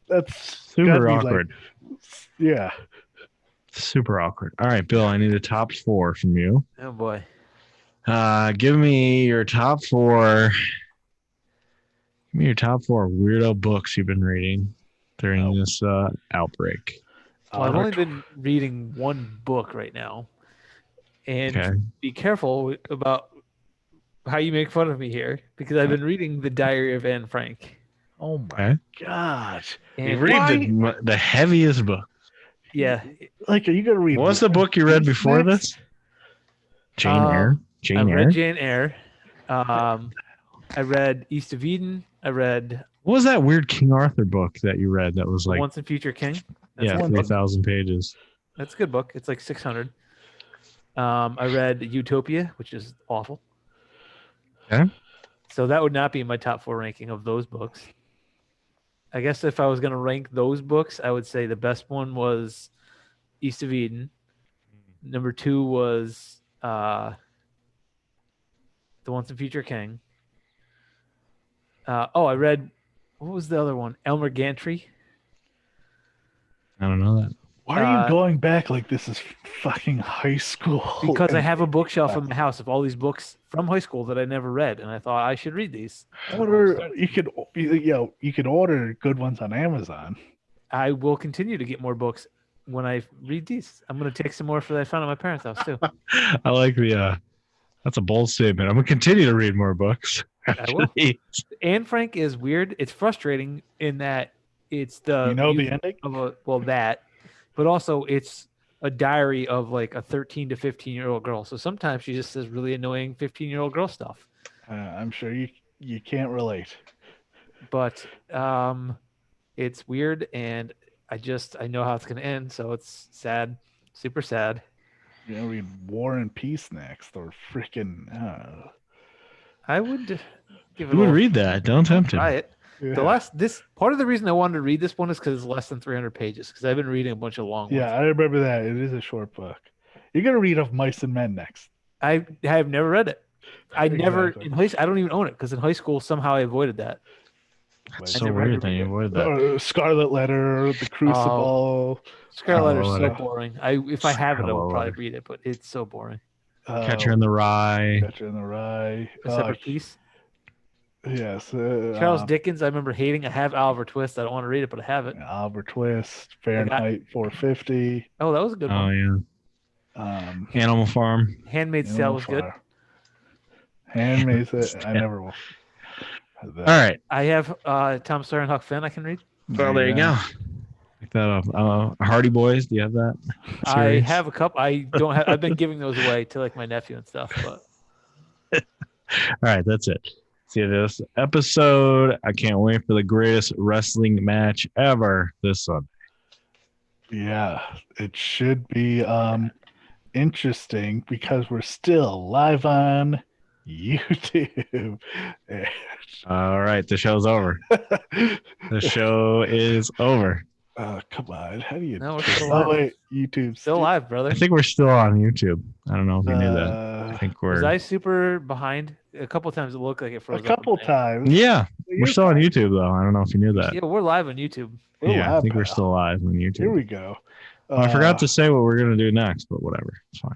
That's super awkward. Super awkward. All right, Bill. I need a top 4 from you. Oh boy. Give me your top 4. Give me your top 4 weirdo books you've been reading during this outbreak. Well, I've only been reading one book right now. And be careful about how you make fun of me here, because I've been reading The Diary of Anne Frank. Oh my God! You read the heaviest book. Yeah. Like, are you gonna read? What's the book you read before this? Jane Eyre. I read Jane Eyre. I read East of Eden. I read. What was that weird King Arthur book that you read that was like Once and Future King? That's 3,000 pages. That's a good book. It's like 600. I read Utopia, which is awful. Okay. So that would not be in my top 4 ranking of those books. I guess if I was going to rank those books, I would say the best one was East of Eden. Number 2 was The Once and Future King. I read, what was the other one? Elmer Gantry. I don't know that. Why are you going back like this is fucking high school? Because I have a bookshelf in my house of all these books from high school that I never read, and I thought I should read these. You could order good ones on Amazon. I will continue to get more books when I read these. I'm going to take some more that I found at my parents' house too. I like that's a bold statement. I'm going to continue to read more books. I will. Anne Frank is weird. It's frustrating in that it's the the ending of that, but also it's a diary of like a 13 to 15-year-old girl. So sometimes she just says really annoying 15-year-old girl stuff. I'm sure you can't relate. But it's weird, and I know how it's going to end, so it's sad, super sad. You're going to read War and Peace next, or freaking... I would give it. Who would read that? Don't tempt him. Try it. Yeah. Part of the reason I wanted to read this one is because it's less than 300 pages. Because I've been reading a bunch of long ones. Yeah, I remember that. It is a short book. You're gonna read Of Mice and Men next. I have never read it. I never in high. I don't even own it because in high school somehow I avoided that. That's so weird that you avoided that. Scarlet Letter, The Crucible. Scarlet Letter is so boring. If I have it, I will probably read it, but it's so boring. Catcher in the Rye. A Separate Piece. Yes. Charles Dickens, I remember hating. I have Oliver Twist. I don't want to read it, but I have it. Oliver Twist, Fahrenheit 450. Oh, that was a good one. Oh, yeah. Animal Farm. Handmaid's Tale was good. Handmaid's Tale. I never will. All right. I have Tom Sawyer and Huck Finn I can read. Well, there you go. Pick that up. Hardy Boys, do you have that series? I have a couple. I don't have. I've been giving those away to like my nephew and stuff. But all right, that's it. See this episode. I can't wait for the greatest wrestling match ever this Sunday. Yeah, it should be interesting because we're still live on YouTube. All right, the show's over. The show is over. Come on. How do you? No, we're still live. Wait, YouTube. Still live, brother. I think we're still on YouTube. I don't know if you knew that. I think we're. Was I super behind? A couple times it looked like it froze. A couple times. Yeah, we're still on YouTube though. I don't know if you knew that. Yeah, we're live on YouTube. I think we're still live on YouTube. Here we go. I forgot to say what we're gonna do next, but whatever. It's fine.